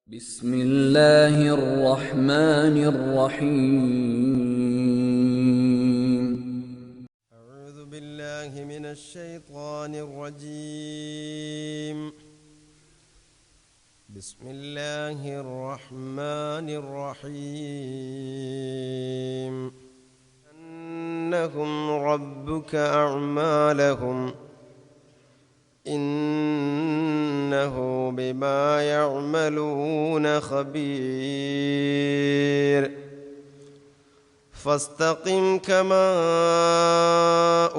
بسم الله الرحمن الرحيم. أعوذ بالله من الشيطان الرجيم. بسم الله الرحمن الرحيم. أنهم ربك أعمالهم إنه بما يعملون خبير. فاستقم كما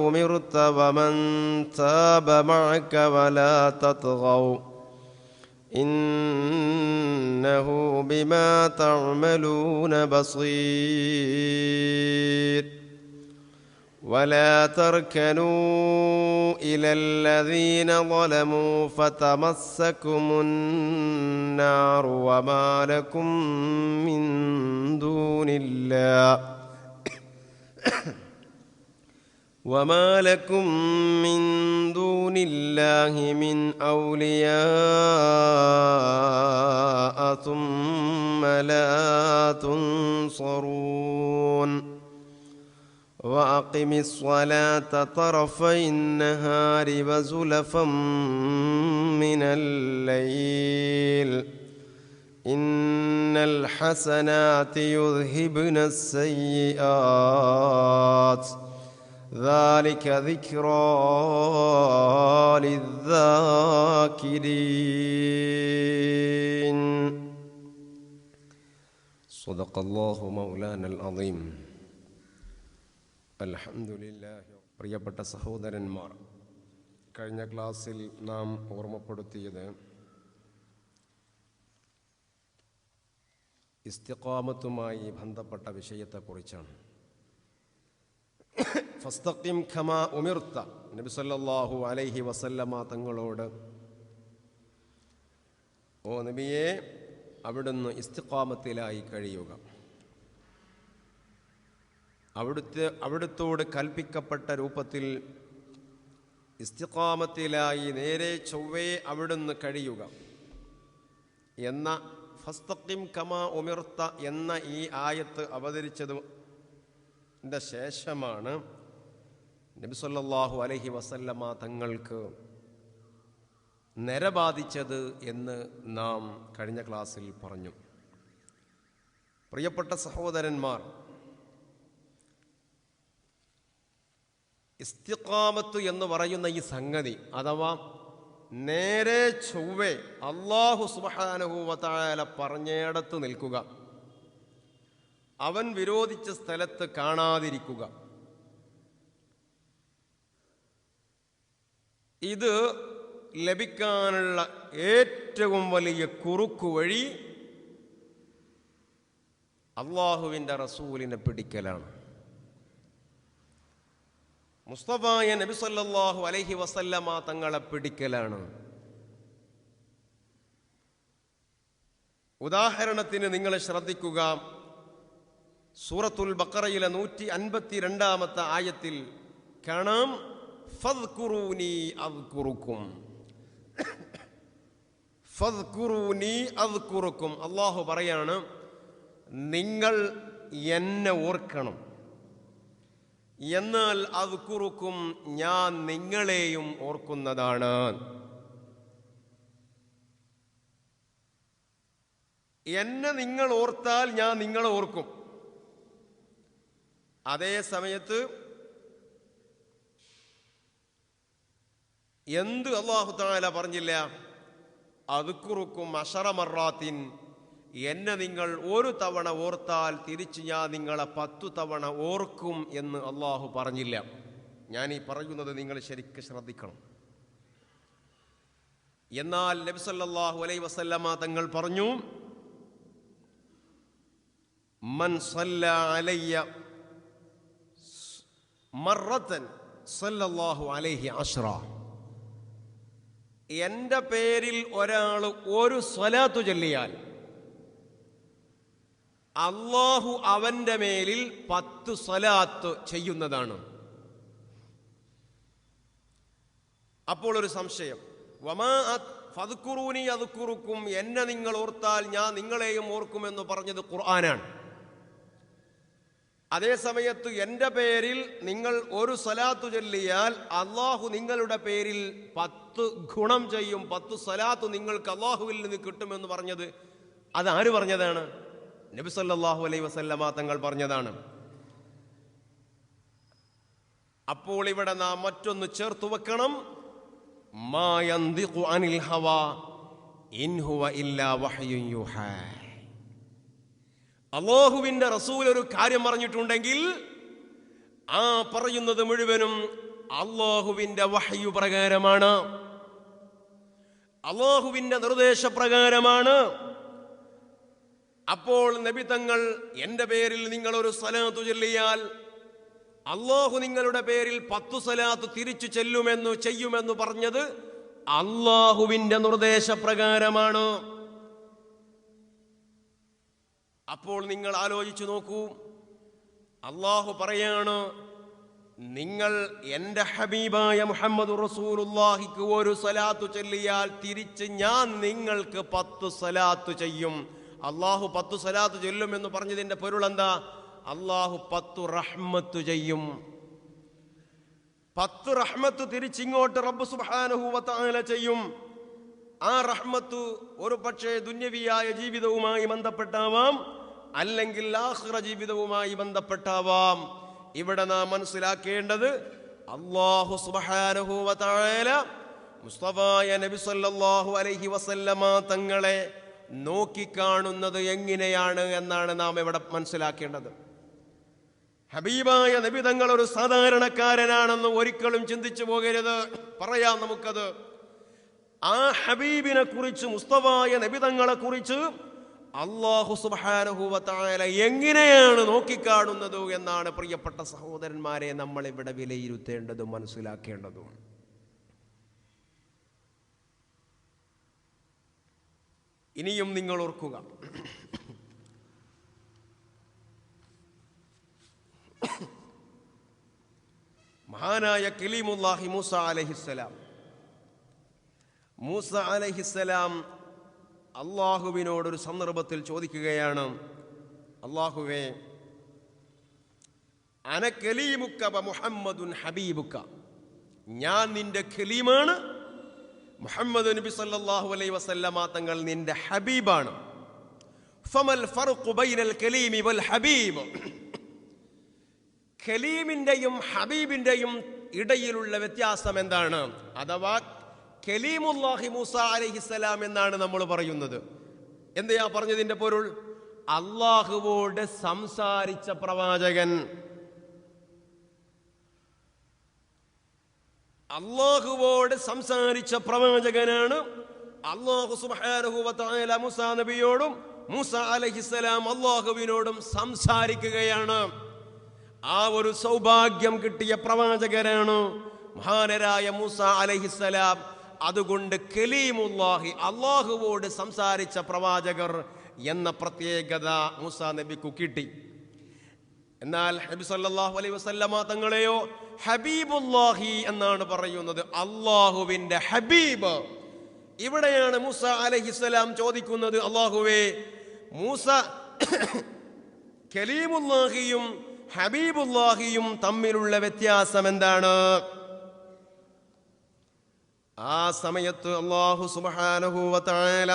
أمرت ومن تاب معك ولا تطغوا إنه بما تعملون بصير. ولا تركنوا إلى الذين ظلموا فتمسكم النار وما لكم من دون الله من أولياء ثم لا تنصرون. وأقم الصلاة طرفي النهار وزلفا من الليل إن الحسنات يذهبن السيئات ذلك ذكرى للذاكرين. صدق الله مولانا العظيم. അൽഹംദുലില്ലാഹി. പ്രിയപ്പെട്ട സഹോദരന്മാർ, കഴിഞ്ഞ ക്ലാസ്സിൽ നാം ഓർമ്മപ്പെടുത്തിയത് ഇസ്തിഖാമത്തുമായി ബന്ധപ്പെട്ട വിഷയത്തെക്കുറിച്ചാണ്. ഫസ്തഖിം ഖമാ ഉമിർത, നബി സല്ലല്ലാഹു അലൈഹി വസല്ലമ തങ്ങളോട്, ഓ നബിയെ, അവിടുന്ന് ഇസ്തിഖാമത്തിലായി കഴിയുക. അവിടുത്തോട് കൽപ്പിക്കപ്പെട്ട രൂപത്തിൽ ഇസ്തിഖാമത്തിലായി നേരെ ചൊവ്വേ അവിടുന്ന് കഴിയുക എന്ന ഫസ്തഖിം കമാ ഉമിർത എന്ന ഈ ആയത്ത് അവതരിച്ചതിൻ്റെ ശേഷമാണ് നബി സല്ലല്ലാഹു അലൈഹി വസല്ലമ തങ്ങൾക്ക് നരബാധിച്ചത് എന്ന് നാം കഴിഞ്ഞ ക്ലാസ്സിൽ പറഞ്ഞു. പ്രിയപ്പെട്ട സഹോദരന്മാർ, ഇസ്തിഖാമത്ത് എന്ന് പറയുന്ന ഈ സംഗതി, അഥവാ നേരെ ചൊവ്വേ അല്ലാഹു സുബ്ഹാനഹു വ തആല പറഞ്ഞിടത്ത് നിൽക്കുക, അവൻ വിരോധിച്ച സ്ഥലത്ത് കാണാതിരിക്കുക, ഇത് ലഭിക്കാനുള്ള ഏറ്റവും വലിയ കുറുക്കുവഴി അല്ലാഹുവിൻ്റെ റസൂലിനെ പിടിക്കലാണ്. മുസ്തഫായ നബി സല്ലല്ലാഹു അലൈഹി വസല്ലമ തങ്ങളെ പിടിക്കലാണ്. ഉദാഹരണത്തിന് നിങ്ങൾ ശ്രദ്ധിക്കുക, സൂറത്തുൽ ബഖറയിലെ 152-ാമത്തെ ആയത്തിൽ കാണാം, ഫദ്കുറൂനി അദ്കുറുക്കും. ഫദ്കുറൂനി അദ്കുറുക്കും. അല്ലാഹു പറയാണ്, നിങ്ങൾ എന്നെ ഓർക്കണം, എന്നാൽ അദ്കുറുക്കും, ഞാൻ നിങ്ങളെയും ഓർക്കുന്നതാണ്. എന്നെ നിങ്ങൾ ഓർത്താൽ ഞാൻ നിങ്ങളെ ഓർക്കും. അതേ സമയത്ത് എന്ത് അല്ലാഹു തആല പറഞ്ഞില്ല? അദ്കുറുക്കും അശറ മർറാത്തിൻ, എന്നെ നിങ്ങൾ ഒരു തവണ ഓർത്താൽ തിരിച്ച് ഞാൻ നിങ്ങളെ 10 തവണ ഓർക്കും എന്ന് അല്ലാഹു പറഞ്ഞില്ല. ഞാൻ ഈ പറയുന്നത് നിങ്ങൾ ശരിക്കും ശ്രദ്ധിക്കണം. എന്നാൽ നബി സല്ലല്ലാഹു അലൈഹി വസല്ലമ തങ്ങൾ പറഞ്ഞു, മൻ സല്ല അലയ്യ മർറതൻ സല്ലല്ലാഹു അലൈഹി അശ്റ. എൻ്റെ പേരിൽ ഒരാൾ ഒരു സ്വലാത്തു ചൊല്ലിയാൽ അല്ലാഹു അവൻ്റെ മേലിൽ 10 സ്വലാത്ത് ചെയ്യുന്നതാണ്. അപ്പോൾ ഒരു സംശയം, ഫദ്കുറൂനി അദ്കുറുക്കും, എന്നെ നിങ്ങൾ ഓർത്താൽ ഞാൻ നിങ്ങളെയും ഓർക്കുമെന്ന് പറഞ്ഞത് ഖുർആനാണ്. അതേ സമയത്ത് എൻ്റെ പേരിൽ നിങ്ങൾ ഒരു സ്വലാത്തു ചൊല്ലിയാൽ അള്ളാഹു നിങ്ങളുടെ പേരിൽ 10 ഗുണം ചെയ്യും, 10 സ്വലാത്ത് നിങ്ങൾക്ക് അള്ളാഹുവിൽ നിന്ന് കിട്ടുമെന്ന് പറഞ്ഞത് അതാര് പറഞ്ഞതാണ്? നബി സല്ലല്ലാഹു അലൈഹി വസല്ലമ തങ്ങൾ പറഞ്ഞതാണ്. അപ്പോൾ ഇവിടെ നാം മറ്റൊന്ന് ചേർത്ത് വെക്കണം. മാ യന്തിഖു അനിൽ ഹവാ ഇൻ ഹുവ ഇല്ലാ വഹ്യുൻ യുഹാ. അല്ലാഹുവിന്റെ റസൂൽ ഒരു കാര്യം പറഞ്ഞിട്ടുണ്ടെങ്കിൽ ആ പറയുന്നത് മുഴുവനും അല്ലാഹുവിന്റെ വഹ്യു പ്രകാരമാണ്, അല്ലാഹുവിന്റെ നിർദ്ദേശപ്രകാരമാണ്. അപ്പോൾ നബി തങ്ങൾ എൻ്റെ പേരിൽ നിങ്ങൾ ഒരു സ്വലാത്ത് ചൊല്ലിയാൽ അല്ലാഹു നിങ്ങളുടെ പേരിൽ 10 സ്വലാത്ത് തിരിച്ചു ചെയ്യുമെന്ന് പറഞ്ഞത് അല്ലാഹുവിന്റെ നിർദ്ദേശപ്രകാരമാണ്. അപ്പോൾ നിങ്ങൾ ആലോചിച്ചു നോക്കൂ, അല്ലാഹു പറയാണ്, നിങ്ങൾ എൻ്റെ ഹബീബായ മുഹമ്മദ് റസൂലുള്ളാഹിക്ക് ഒരു സ്വലാത്ത് ചൊല്ലിയാൽ തിരിച്ച് ഞാൻ നിങ്ങൾക്ക് 10 സ്വലാത്ത് ചെയ്യും. അല്ലാഹു 10 സ്വലാത്ത് ചൊല്ലുമെന്ന് പറഞ്ഞതിൻ്റെ പൊരുൾ എന്താ? അല്ലാഹു 10 റഹ്മത്ത് ചെയ്യും. 10 റഹ്മത്ത് തിരിച്ചിങ്ങോട്ട് റബ്ബ് സുബ്ഹാനഹു വ തആല ചെയ്യും. ആ റഹ്മത്ത് ഒരു പക്ഷേ ദുന്യവിയായ ജീവിതവുമായി ബന്ധപ്പെട്ടാവാം, അല്ലെങ്കിൽ ആഖിറ ജീവിതവുമായി ബന്ധപ്പെട്ടാവാം. ഇവിടെ നാം മനസ്സിലാക്കേണ്ടത് അല്ലാഹു സുബ്ഹാനഹു വ തആല മുസ്തഫായ നബി സല്ലല്ലാഹു അലൈഹി വസല്ലമ തങ്ങളെ നോക്കിക്കാണുന്നത് എങ്ങനെയാണ് എന്നാണ് നാം ഇവിടെ മനസ്സിലാക്കേണ്ടത്. ഹബീബായ നബി തങ്ങൾ ഒരു സാധാരണക്കാരനാണെന്ന് ഒരിക്കലും ചിന്തിച്ചു പോകരുത്. പറയാം നമുക്കത്. ആ ഹബീബിനെ കുറിച്ച്, മുസ്തഫായ നബി തങ്ങളെ കുറിച്ച് അല്ലാഹു സുബ്ഹാനഹു വ തആല എങ്ങനെയാണ് നോക്കിക്കാണുന്നത് എന്നാണ് പ്രിയപ്പെട്ട സഹോദരന്മാരെ നമ്മൾ ഇവിടെ വിലയിരുത്തേണ്ടതും മനസ്സിലാക്കേണ്ടതും. ഇനിയും നിങ്ങൾ ഓർക്കുക, മഹാനായ കലീമുല്ലാഹി മൂസ അലൈഹിസ്സലാം, മൂസ അലൈഹിസ്സലാം അള്ളാഹുവിനോടൊരു സന്ദർഭത്തിൽ ചോദിക്കുകയാണ്, അള്ളാഹുവേ, അന കലീമുക വ മുഹമ്മദുൻ ഹബീബുക, ഞാൻ നിന്റെ കലീമാണ്, മുഹമ്മദ് നബി സല്ലല്ലാഹു അലൈഹി വസല്ലമ തങ്ങൾ നിന്റെ ഹബീബാണ്. ഫമൽ ഫർഖു ബൈനൽ കലീമി വൽ ഹബീബ്, കലീമിന്റെയും ഹബീബിന്റെയും ഇടയിലുള്ള വ്യത്യാസം എന്താണ്? അഥവാ കലീമുല്ലാഹി മൂസ അലൈഹിസ്സലാം എന്നാണ് നമ്മൾ പറയുന്നത്. എന്തെയാ പറഞ്ഞതിന്റെ പൊരുൾ? അള്ളാഹുവോട് സംസാരിച്ച പ്രവാചകൻ. അള്ളാഹുവോട് സംസാരിച്ച പ്രവാചകനാണ്. അല്ലാഹു സുബ്ഹാനഹു വ തആല മൂസാ നബിയോടും മൂസ അലൈഹിസ്സലാം അള്ളാഹുവിനോടും സംസാരിക്കുകയാണ്. ആ ഒരു സൗഭാഗ്യം കിട്ടിയ പ്രവാചകനാണ് മഹാനരായ മൂസ അലൈഹിസ്സലാം. അതുകൊണ്ട് കലീമുല്ലാഹി, അള്ളാഹുവോട് സംസാരിച്ച പ്രവാചകർ എന്ന പ്രത്യേകത മൂസാ നബിക്ക് കിട്ടി. എന്നാൽ നബി സല്ലല്ലാഹു അലൈഹി വസല്ലമ തങ്ങളെയോ ഹബീബുല്ലാഹി എന്നാണ് പറയുന്നത്, അള്ളാഹുവിന്റെ ഹബീബ്. ഇവിടെയാണ് മൂസ അലൈഹിസ്സലാം ചോദിക്കുന്നത്, അള്ളാഹുവേ, മൂസ കലീമുല്ലാഹിയും ഹബീബുല്ലാഹിയും തമ്മിലുള്ള വ്യത്യാസം എന്താണ്? ആ സമയത്ത് അല്ലാഹു സുബ്ഹാനഹു വ തആല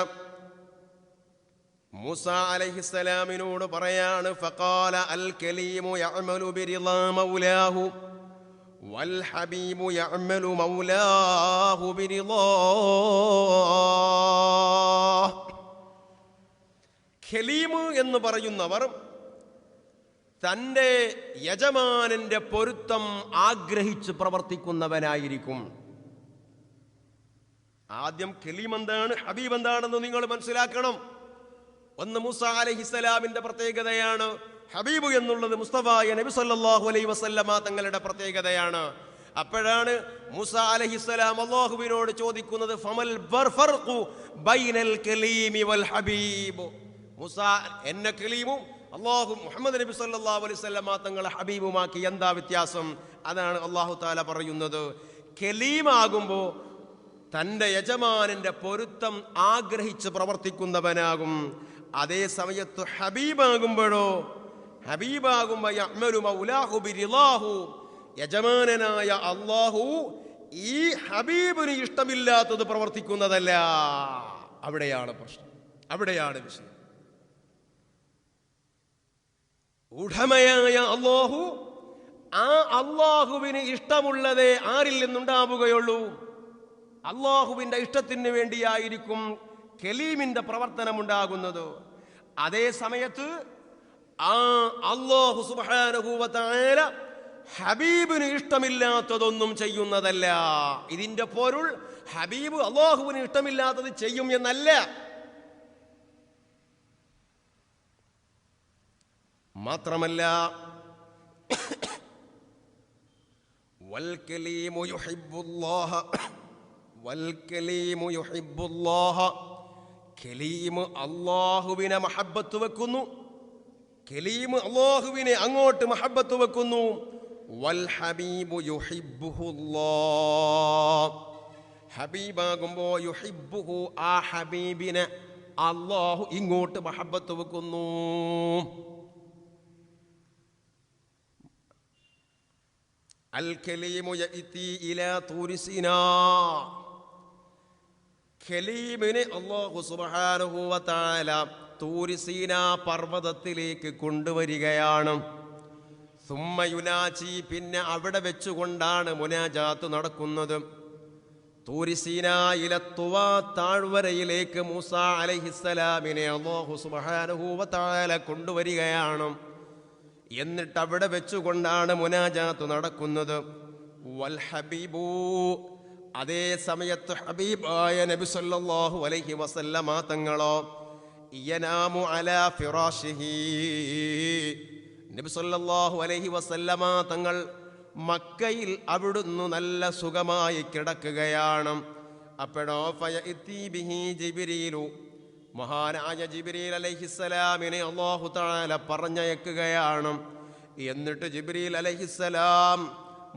മൂസ അലൈഹിസ്സലാമിനോട് പറയാണ്, ഫഖാല അൽ കലീമു യഅമലു ബിറിളാ മൗലാഹു വൽ ഹബീബു യഅമലു മൗലാഹു ബിറിളാ. ഖലീം എന്ന് പറയുന്നവർ തൻ്റെ യജമാനന്റെ പൊരുത്തം ആഗ്രഹിച്ച് പ്രവർത്തിക്കുന്നവനായിരിക്കും. ആദ്യം കലീം എന്താണ്, ഹബീബ് എന്താണെന്ന് നിങ്ങൾ മനസ്സിലാക്കണം. ഒന്ന് മൂസ അലൈഹിസ്സലാമിന്റെ പ്രത്യേകതയാണ്. ഹബീബ് എന്നുള്ളത് മുസ്തഫായ നബി സല്ലല്ലാഹു അലൈഹി വസല്ലമ തങ്ങളുടെ പ്രത്യേകതയാണ്. അപ്പോഴാണ് മൂസ അലൈഹിസ്സലാം അല്ലാഹുവിനോട് ചോദിക്കുന്നത്, ഫമൽ ഫർഖു ബൈനൽ കലീമി വൽ ഹബീബ്. മൂസ, എന്നെ കലീമും അല്ലാഹു മുഹമ്മദ് നബി സല്ലല്ലാഹു അലൈഹി വസല്ലമ തങ്ങളെ ഹബീബുമാക്കി എന്താ വ്യത്യാസം? അതാണ് അല്ലാഹു തആല പറയുന്നത്. കലീമാകുമ്പോൾ തൻ്റെ യജമാനന്റെ പൊരുത്തം ആഗ്രഹിച്ച് പ്രവർത്തിക്കുന്നവനാകും. അതേ സമയത്ത് ഹബീബാകുമ്പോൾ യഅ്മലു മൗലാഹു ബിറിളാഹു, യജമാനനായ അല്ലാഹു ഈ ഹബീബിന് ഇഷ്ടമില്ലാത്തത് പ്രവർത്തിക്കുന്നതല്ല. അവിടെയാണ് പ്രശ്നം, അവിടെയാണ് വിഷയം. ഉടമയായ അല്ലാഹു, ആ അല്ലാഹുവിന് ഇഷ്ടമുള്ളതേ ആരിൽ നിന്നുണ്ടാവുകയുള്ളൂ. അല്ലാഹുവിൻ്റെ ഇഷ്ടത്തിന് വേണ്ടിയായിരിക്കും കലീമിൻ്റെ പ്രവർത്തനമുണ്ടാകുന്നത്. അതേ സമയത്ത് ആ അല്ലാഹു സുബ്ഹാനഹു വ തആല ഹബീബിന് ഇഷ്ടമില്ലാത്തതൊന്നും ചെയ്യുന്നതല്ല. ഇതിന്റെ പൊരുൾ ഹബീബ് അല്ലാഹുവിന് ഇഷ്ടമില്ലാത്തത് ചെയ്യും എന്നല്ല. മാത്രമല്ല വൽകലീമു യുഹിബ്ബുല്ലാഹ, കലീം അല്ലാഹുവിനെ മഹബ്ബത്ത് വെക്കുന്നു, കലീം അല്ലാഹുവിനെ അങ്ങോട്ട് മഹബ്ബത്ത് വെക്കുന്നു. വൽ ഹബീബു യുഹിബ്ബുഹുല്ലാഹ്, ഹബീബാകുമ്പോൾ യുഹിബ്ബുഹു, ആ ഹബീബിനെ അല്ലാഹു ഇങ്ങോട്ട് മഹബ്ബത്ത് വെക്കുന്നു. അൽ കലീമു യഅതി ഇലാ തൂരി സീനാ, കലീമിനെ അല്ലാഹു സുബ്ഹാനഹു വ തആല തൂരി സീനാ പർവ്വതത്തിലേക്ക് കൊണ്ടുവരികയാണ്. സുമ്മ യുനാജി, പിന്നെ അവിടെ വെച്ചുകൊണ്ടാണ് മുനാജാത്ത് നടക്കുന്നത്. തൂരി സീനായിലെ തുവാ താഴ്വരയിലേക്ക് മൂസ അലൈഹിസ്സലാമിനെ അല്ലാഹു സുബ്ഹാനഹു വ തആല കൊണ്ടുവരികയാണ്. എന്നിട്ട് അവിടെ വെച്ചുകൊണ്ടാണ് മുനാജാത്ത് നടക്കുന്നത്. വൽ ഹബീബു, അതേ സമയത്ത് ഹബീബായ നബി സല്ലല്ലാഹു അലൈഹി വസല്ലമ തങ്ങളോ യനാമു അലാ ഫിറാശിഹി, നബി സല്ലല്ലാഹു അലൈഹി വസല്ലമ തങ്ങൾ മക്കയിൽ അവിടുന്ന് നല്ല സുഖമായി കിടക്കുകയാണ്. അപ്പോഴോ ഫയഅതി ബിഹി ജിബ്രീലു, മഹാനായ ജിബ്രീൽ അലൈഹിസ്സലാമിനെ അല്ലാഹു തആല പറഞ്ഞയക്കുകയാണ്. എന്നിട്ട് ജിബ്രീൽ അലൈഹിസ്സലാം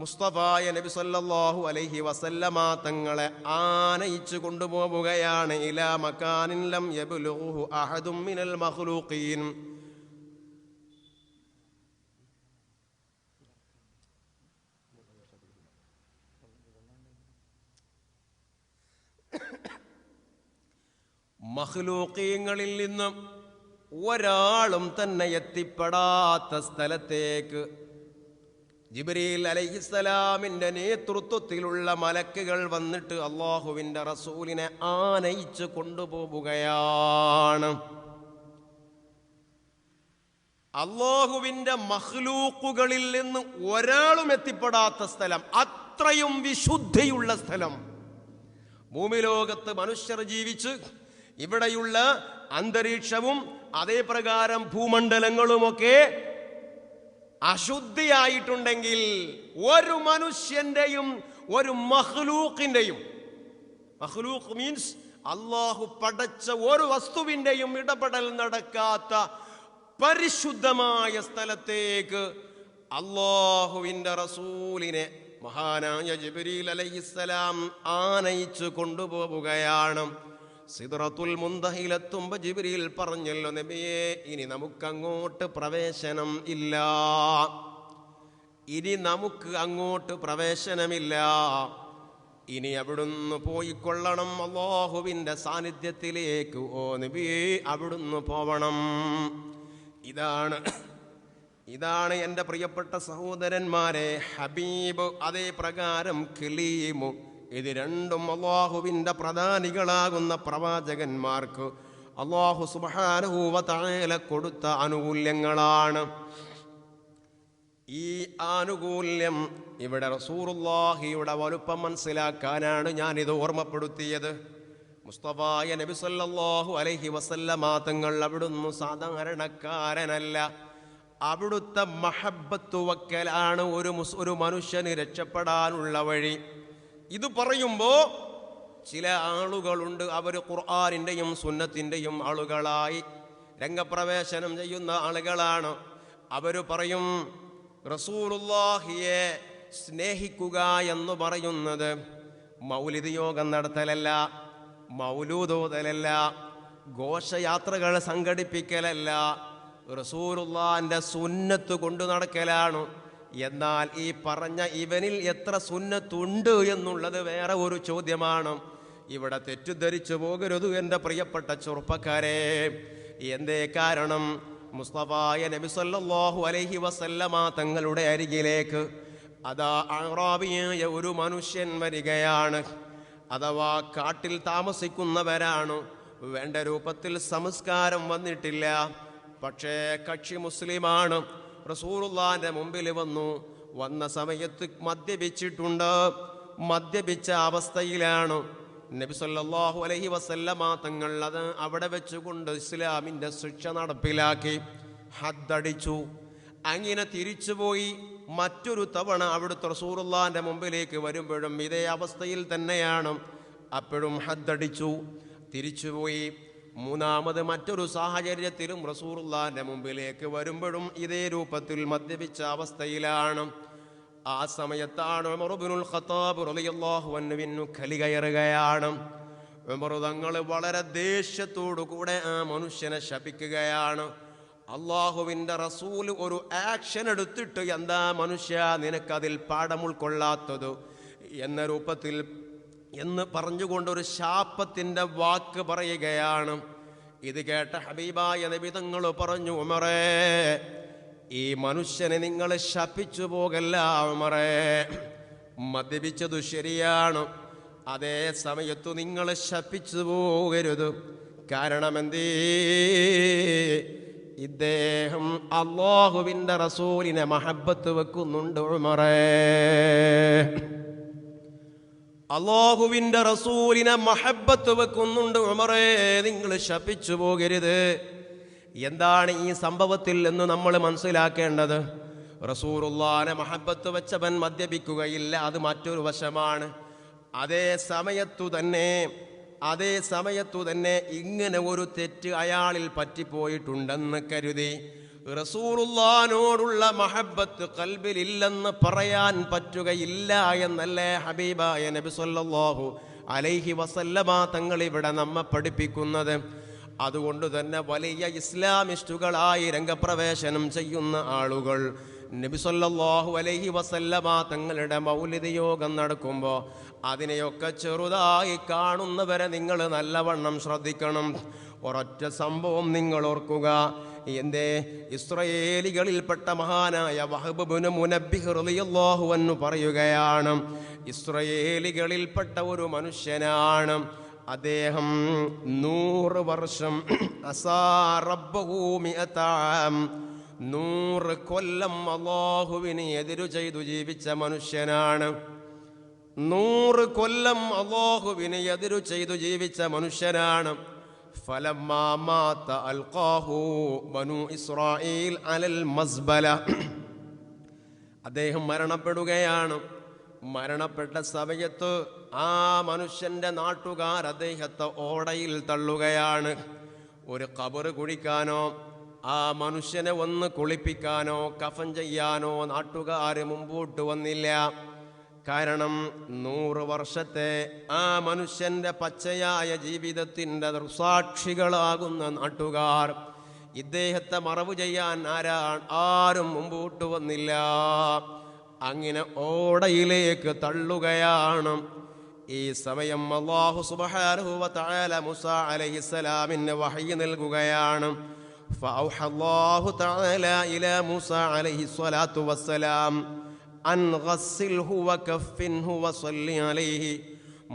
മുസ്തഫായ നബി സല്ലല്ലാഹു അലൈഹി വസല്ലമ തങ്ങളെ ആനയിച്ചു കൊണ്ടുപോവുകയാണ്. ഇലാ മകാനിൻ ലം യബ്ലുഹു അഹദും മിനൽ മഖ്ലൂഖീൻ, മഖ്ലൂഖീങ്ങളിൽ നിന്ന് ഒരാളും തന്നെ എത്തിപ്പെടാത്ത സ്ഥലത്തേക്ക് ജിബ്രീൽ അലൈഹിസ്സലാമിൻ്റെ നേതൃത്വത്തിലുള്ള മലക്കുകൾ വന്നിട്ട് അല്ലാഹുവിൻ്റെ റസൂലിനെ ആനയിച്ച് കൊണ്ടുപോവുകയാണ്. അല്ലാഹുവിൻ്റെ മഖ്ലൂഖുകളിൽ നിന്ന് ഒരാളും എത്തിപ്പെടാത്ത സ്ഥലം, അത്രയും വിശുദ്ധിയുള്ള സ്ഥലം. ഭൂമിലോകത്ത് മനുഷ്യർ ജീവിച്ച് ഇവിടെയുള്ള അന്തരീക്ഷവും അതേപ്രകാരം ഭൂമണ്ഡലങ്ങളുമൊക്കെ അശുദ്ധിയായിട്ടുണ്ടെങ്കിൽ ഒരു മനുഷ്യന്റെയും ഒരു മഖ്ലൂഖിന്റെയും, മഖ്ലൂഖ് മീൻസ് അല്ലാഹു പടച്ച ഒരു വസ്തുവിന്റെയും ഇടപെടൽ നടക്കാത്ത പരിശുദ്ധമായ സ്ഥലത്തേക്ക് അല്ലാഹുവിൻ്റെ റസൂലിനെ മഹാനായ ജിബ്രീൽ അലൈഹിസ്സലാം ആനയിച്ചു കൊണ്ടുപോവുകയാണ്. സിദ്റത്തുൽ മുന്തഹിലെത്തുമ്പോൾ ജിബ്രീൽ പറഞ്ഞല്ലോ, നബിയേ ഇനി നമുക്കങ്ങോട്ട് പ്രവേശനം ഇല്ല, ഇനി നമുക്ക് അങ്ങോട്ട് പ്രവേശനമില്ല, ഇനി അവിടുന്ന് പോയിക്കൊള്ളണം അല്ലാഹുവിൻ്റെ സാന്നിധ്യത്തിലേക്ക്. ഓ നബിയേ അവിടുന്ന് പോവണം. ഇതാണ് എൻ്റെ പ്രിയപ്പെട്ട സഹോദരന്മാരെ ഹബീബ്, അതേ പ്രകാരം കലീമു, ഇത് രണ്ടും അല്ലാഹുവിൻ്റെ പ്രധാനികളാകുന്ന പ്രവാചകന്മാർക്ക് അല്ലാഹു സുബ്ഹാനഹു വ തആല കൊടുത്ത ആനുകൂല്യങ്ങളാണ്. ഈ ആനുകൂല്യം ഇവിടെ റസൂലുള്ളാഹിയുടെ വലുപ്പം മനസ്സിലാക്കാനാണ് ഞാനിത് ഓർമ്മപ്പെടുത്തിയത്. മുസ്തഫായ നബി സല്ലല്ലാഹു അലൈഹി വസല്ലമ തങ്ങൾ അവിടുന്ന് സാധാരണക്കാരനല്ല. അവിടുത്തെ മഹബ്ബത്ത് വക്കലാണ് ഒരു മനുഷ്യന് രക്ഷപ്പെടാനുള്ള വഴി. ഇത് പറയുമ്പോൾ ചില ആളുകളുണ്ട്, അവർ ഖുർആനിൻ്റെയും സുന്നത്തിൻ്റെയും ആളുകളായി രംഗപ്രവേശനം ചെയ്യുന്ന ആളുകളാണ്. അവർ പറയും റസൂലുള്ളാഹിയെ സ്നേഹിക്കുക എന്ന് പറയുന്നത് മൗലിദ് യോഗം നടത്തലല്ല, മൗലൂദോതലല്ല, ഘോഷയാത്രകൾ സംഘടിപ്പിക്കലല്ല, റസൂലുള്ളാഹിന്റെ സുന്നത്ത് കൊണ്ടു നടക്കലാണ്. എന്നാൽ ഈ പറഞ്ഞ ഇവനിൽ എത്ര സുന്നത്തുണ്ട് എന്നുള്ളത് വേറെ ഒരു ചോദ്യമാണ്. ഇവിടെ തെറ്റിദ്ധരിച്ചു പോകരുത് എൻ്റെ പ്രിയപ്പെട്ട ചെറുപ്പക്കാരെ. എന്തേ കാരണം? മുസ്തഫായ നബി സല്ലല്ലാഹു അലൈഹി വസല്ലമ തങ്ങളുടെ അരികിലേക്ക് അതാ അഅറാബിയായ ഒരു മനുഷ്യൻ വരികയാണ്. അഥവാ കാട്ടിൽ താമസിക്കുന്നവരാണ്. വേണ്ട രൂപത്തിൽ സംസ്കാരം വന്നിട്ടില്ല, പക്ഷേ കക്ഷി മുസ്ലിമാണ്. റസൂലുള്ളാഹിന്റെ മുമ്പിൽ വന്ന സമയത്ത് മദ്യപിച്ചിട്ടുണ്ട്. മദ്യപിച്ച അവസ്ഥയിലാണ്. നബി സല്ലല്ലാഹു അലൈഹി വസല്ലമ തങ്ങൾ അത് അവിടെ വെച്ചുകൊണ്ട് ഇസ്ലാമിൻ്റെ ശിക്ഷ നടപ്പിലാക്കി, ഹദ്ദടിച്ചു. അങ്ങനെ തിരിച്ചുപോയി മറ്റൊരു തവണ അവിടുത്തെ റസൂലുള്ളാഹിന്റെ മുമ്പിലേക്ക് വരുമ്പോഴും ഇതേ അവസ്ഥയിൽ തന്നെയാണ്. അപ്പോഴും ഹദ്ദടിച്ചു, തിരിച്ചുപോയി. മൂന്നാമത് മറ്റൊരു സാഹചര്യത്തിലും റസൂലുള്ളാഹിന്റെ മുമ്പിലേക്ക് വരുമ്പോഴും ഇതേ രൂപത്തിൽ മദ്യപിച്ച അവസ്ഥയിലാണ്. ആ സമയത്താണ് ഉമർ ഇബ്നുൽ ഖത്താബ് റളിയല്ലാഹു അൻഹു കലി കയറുകയാണ്. ഉമർ തങ്ങൾ വളരെ ദേഷ്യത്തോടു കൂടെ ആ മനുഷ്യനെ ശപിക്കുകയാണ്. അള്ളാഹുവിൻ്റെ റസൂൽ ഒരു ആക്ഷൻ എടുത്തിട്ട് എന്താ മനുഷ്യ നിനക്കതിൽ പാഠം ഉൾക്കൊള്ളാത്തത് എന്ന രൂപത്തിൽ എന്ന് പറഞ്ഞുകൊണ്ടൊരു ശാപത്തിൻ്റെ വാക്ക് പറയുകയാണ്. ഇത് കേട്ട ഹബീബായ നബി തങ്ങൾ പറഞ്ഞു, ഉമറേ, ഈ മനുഷ്യനെ നിങ്ങൾ ശപിച്ചു പോകല്ല ഉമറേ. മദ്യപിച്ചതു ശരിയാണ്, അതേ സമയത്തു നിങ്ങൾ ശപിച്ചു പോകരുത്. കാരണം എന്തേ? ഇദ്ദേഹം അല്ലാഹുവിൻ്റെ റസൂലിനെ മഹബത്ത് വെക്കുന്നുണ്ട് ഉമറേ. അല്ലാഹുവിൻ്റെ റസൂലിനെ മഹബത്ത് വെക്കുന്നുണ്ട് ഉമറേ, നിങ്ങൾ ശപിച്ചു പോകരുത്. എന്താണ് ഈ സംഭവത്തിൽ എന്ന് നമ്മൾ മനസ്സിലാക്കേണ്ടത്? റസൂലുള്ളാഹിനെ മഹബത്ത് വെച്ചവൻ മദ്യപിക്കുകയില്ല, അത് മറ്റൊരു വശമാണ്. അതേ സമയത്തു തന്നെ ഇങ്ങനെ ഒരു തെറ്റ് അയാളിൽ പറ്റിപ്പോയിട്ടുണ്ടെന്ന് കരുതി റസൂലുള്ളാഹിനോടുള്ള മഹബത്ത് ഖൽബിലില്ലെന്ന് പറയാൻ പറ്റുകയില്ല എന്നല്ലേ ഹബീബായ നബി സല്ലല്ലാഹു അലൈഹി വസല്ലമ തങ്ങൾ ഇവിടെ നമ്മെ പഠിപ്പിക്കുന്നത്. അതുകൊണ്ട് തന്നെ വലിയ ഇസ്ലാമിസ്റ്റുകളായി രംഗപ്രവേശനം ചെയ്യുന്ന ആളുകൾ നബി സല്ലല്ലാഹു അലൈഹി വസല്ലമ തങ്ങളുടെ മൗലിദ് യോഗം നടക്കുമ്പോൾ അതിനെയൊക്കെ ചെറുതായി കാണുന്നവരെ നിങ്ങൾ നല്ലവണ്ണം ശ്രദ്ധിക്കണം. ഒരൊറ്റ സംഭവം നിങ്ങൾ ഓർക്കുക. എന്തേ? ഇസ്രായേലികളിൽപ്പെട്ട മഹാനായ വഹബ് ഇബ്നു മുനബ്ബിഹ് റളിയല്ലാഹു അൻഹു പറയുകയാണ്, ഇസ്രായേലികളിൽപ്പെട്ട ഒരു മനുഷ്യനാണ്. അദ്ദേഹം 100 വർഷം 100 കൊല്ലം അല്ലാഹുവിനെ എതിരു ചെയ്തു ജീവിച്ച മനുഷ്യനാണ്. 100 കൊല്ലം അല്ലാഹുവിനെ എതിരു ചെയ്തു ജീവിച്ച മനുഷ്യനാണ്. ഫലമ്മാ മാത അൽഖാഹു ബനു ഇസ്രായീൽ അലൽ മസ്ബല. അദ്ദേഹം മരണപ്പെടുകയാണ്. മരണപ്പെട്ട സമയത്ത് ആ മനുഷ്യന്റെ നാട്ടുകാർ അദ്ദേഹത്തെ ഓടയിൽ തള്ളുകയാണ്. ഒരു ഖബർ കുഴിക്കാനോ ആ മനുഷ്യനെ ഒന്ന് കുളിപ്പിക്കാനോ കഫൻ ചെയ്യാനോ നാട്ടുകാർ മുമ്പോട്ട് വന്നില്ല. കാരണം 100 വർഷത്തെ ആ മനുഷ്യന്റെ പച്ചയായ ജീവിതത്തിൻ്റെ സാക്ഷികളാകുന്ന നാട്ടുകാർ ഇദ്ദേഹത്തെ മറവ് ചെയ്യാൻ ആരും മുമ്പോട്ട് വന്നില്ല. അങ്ങനെ ഓടയിലേക്ക് തള്ളുകയാണ്. ഈ സമയം അല്ലാഹു സുബ്ഹാനഹു വ തആല മൂസാ അലൈഹിസ്സലാമിന് വഹയി നൽകുകയാണ്. ഫഔഹ അല്ലാഹു തആല ഇലാ മൂസാ അലൈഹിസ്സലാത്തു വസ്സലാം അൻ ഗസ്സിൽഹു വകഫിൻഹു വസല്ലി അലൈഹി.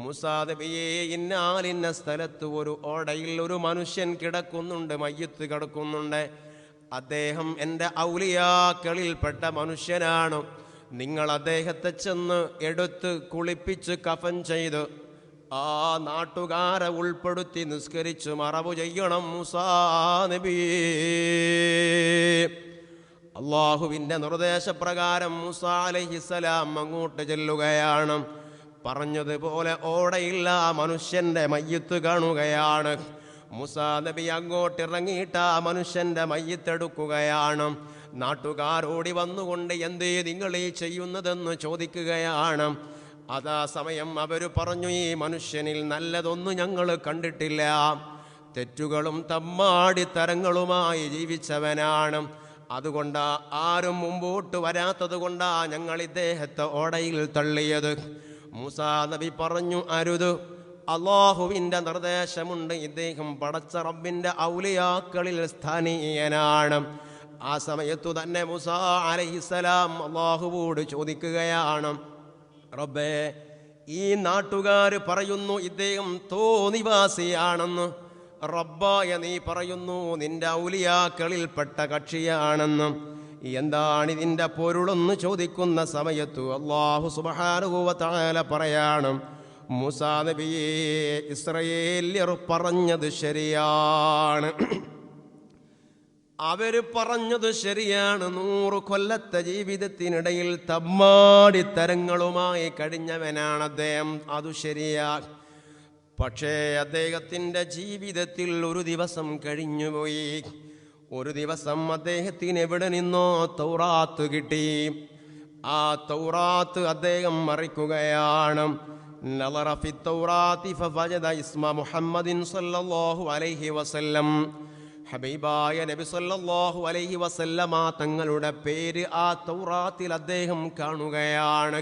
മൂസാ നബിയെ, ഇന്ന സ്ഥലത്ത് ഒരു ഓടയിൽ ഒരു മനുഷ്യൻ കിടക്കുന്നുണ്ട്, മയ്യിത്ത് കിടക്കുന്നുണ്ട്. അദ്ദേഹം എൻ്റെ ഔലിയാക്കളിൽപ്പെട്ട മനുഷ്യനാണ്. നിങ്ങൾ അദ്ദേഹത്തെ ചെന്ന് എടുത്ത് കുളിപ്പിച്ച് കഫൻ ചെയ്ത് ആ നാട്ടുകാരെ ഉൾപ്പെടുത്തി നിസ്കരിച്ച് മറവു ചെയ്യണം മൂസാ നബിയേ. അള്ളാഹുവിൻ്റെ നിർദ്ദേശപ്രകാരം മൂസാ അലൈഹിസ്സലാം അങ്ങോട്ട് ചെല്ലുകയാണ്. പറഞ്ഞതുപോലെ ഓടയിൽ ആ മനുഷ്യൻ്റെ മയ്യിത്ത് കാണുകയാണ്. മൂസാ നബി അങ്ങോട്ടിറങ്ങിയിട്ട് ആ മനുഷ്യൻ്റെ മയ്യിത്തെടുക്കുകയാണ്. നാട്ടുകാരോടി വന്നുകൊണ്ട് എന്തേ നിങ്ങൾ ഈ ചെയ്യുന്നതെന്ന് ചോദിക്കുകയാണ്. അതാ സമയം അവർ പറഞ്ഞു, ഈ മനുഷ്യനിൽ നല്ലതൊന്നും ഞങ്ങൾ കണ്ടിട്ടില്ല, തെറ്റുകളും തമ്മാടിത്തരങ്ങളുമായി ജീവിച്ചവനാണ്, അതുകൊണ്ട് ആരും മുമ്പോട്ട് വരാത്തത് കൊണ്ടാ ഞങ്ങൾ ഇദ്ദേഹത്തെ ഓടയിൽ തള്ളിയത്. മൂസാ നബി പറഞ്ഞു, അരുത്, അള്ളാഹുവിൻ്റെ നിർദ്ദേശമുണ്ട്, ഇദ്ദേഹം പടച്ച റബ്ബിൻ്റെ ഔലിയാക്കളിൽ സ്ഥാനീയനാണ്. ആ സമയത്തു തന്നെ മൂസാ അലൈഹിസ്സലാം അള്ളാഹുവോട് ചോദിക്കുകയാണ്, റബ്ബേ, ഈ നാട്ടുകാർ പറയുന്നു ഇദ്ദേഹം തോന്നിവാസിയാണെന്ന്, റബ്ബായ നീ പറയുന്നു നിന്റെ ഔലിയാക്കളിൽപ്പെട്ട കക്ഷിയാണെന്ന്, എന്താണിതിൻ്റെ പൊരുളെന്ന് ചോദിക്കുന്ന സമയത്തു അല്ലാഹു സുബ്ഹാനഹു വ തആല പറയാണ്, മൂസാ നബിയെ, ഇസ്രായേല്യർ പറഞ്ഞത് ശരിയാണ്, അവര് പറഞ്ഞത് ശരിയാണ്. 100 കൊല്ലത്തെ ജീവിതത്തിനിടയിൽ തമ്മാടിത്തരങ്ങളുമായി കഴിഞ്ഞവനാണ് അദ്ദേഹം, അതു ശരിയാ. പക്ഷേ അദ്ദേഹത്തിൻ്റെ ജീവിതത്തിൽ ഒരു ദിവസം കഴിഞ്ഞുപോയി. ഒരു ദിവസം അദ്ദേഹത്തിന് എവിടെ നിന്നോ തൗറാത്ത് കിട്ടി. ആ തൗറാത്ത് അദ്ദേഹം മറിക്കുകയാണ്. നളറ ഫി തൗറാത്തി ഫവജദ ഇസ്മ മുഹമ്മദിൻ സല്ലല്ലാഹു അലൈഹി വസല്ലം. ഹബീബായ നബി സല്ലല്ലാഹു അലൈഹി വസല്ലമ തങ്ങളുടെ പേര് ആ തൗറാത്തിൽ അദ്ദേഹം കാണുകയാണ്.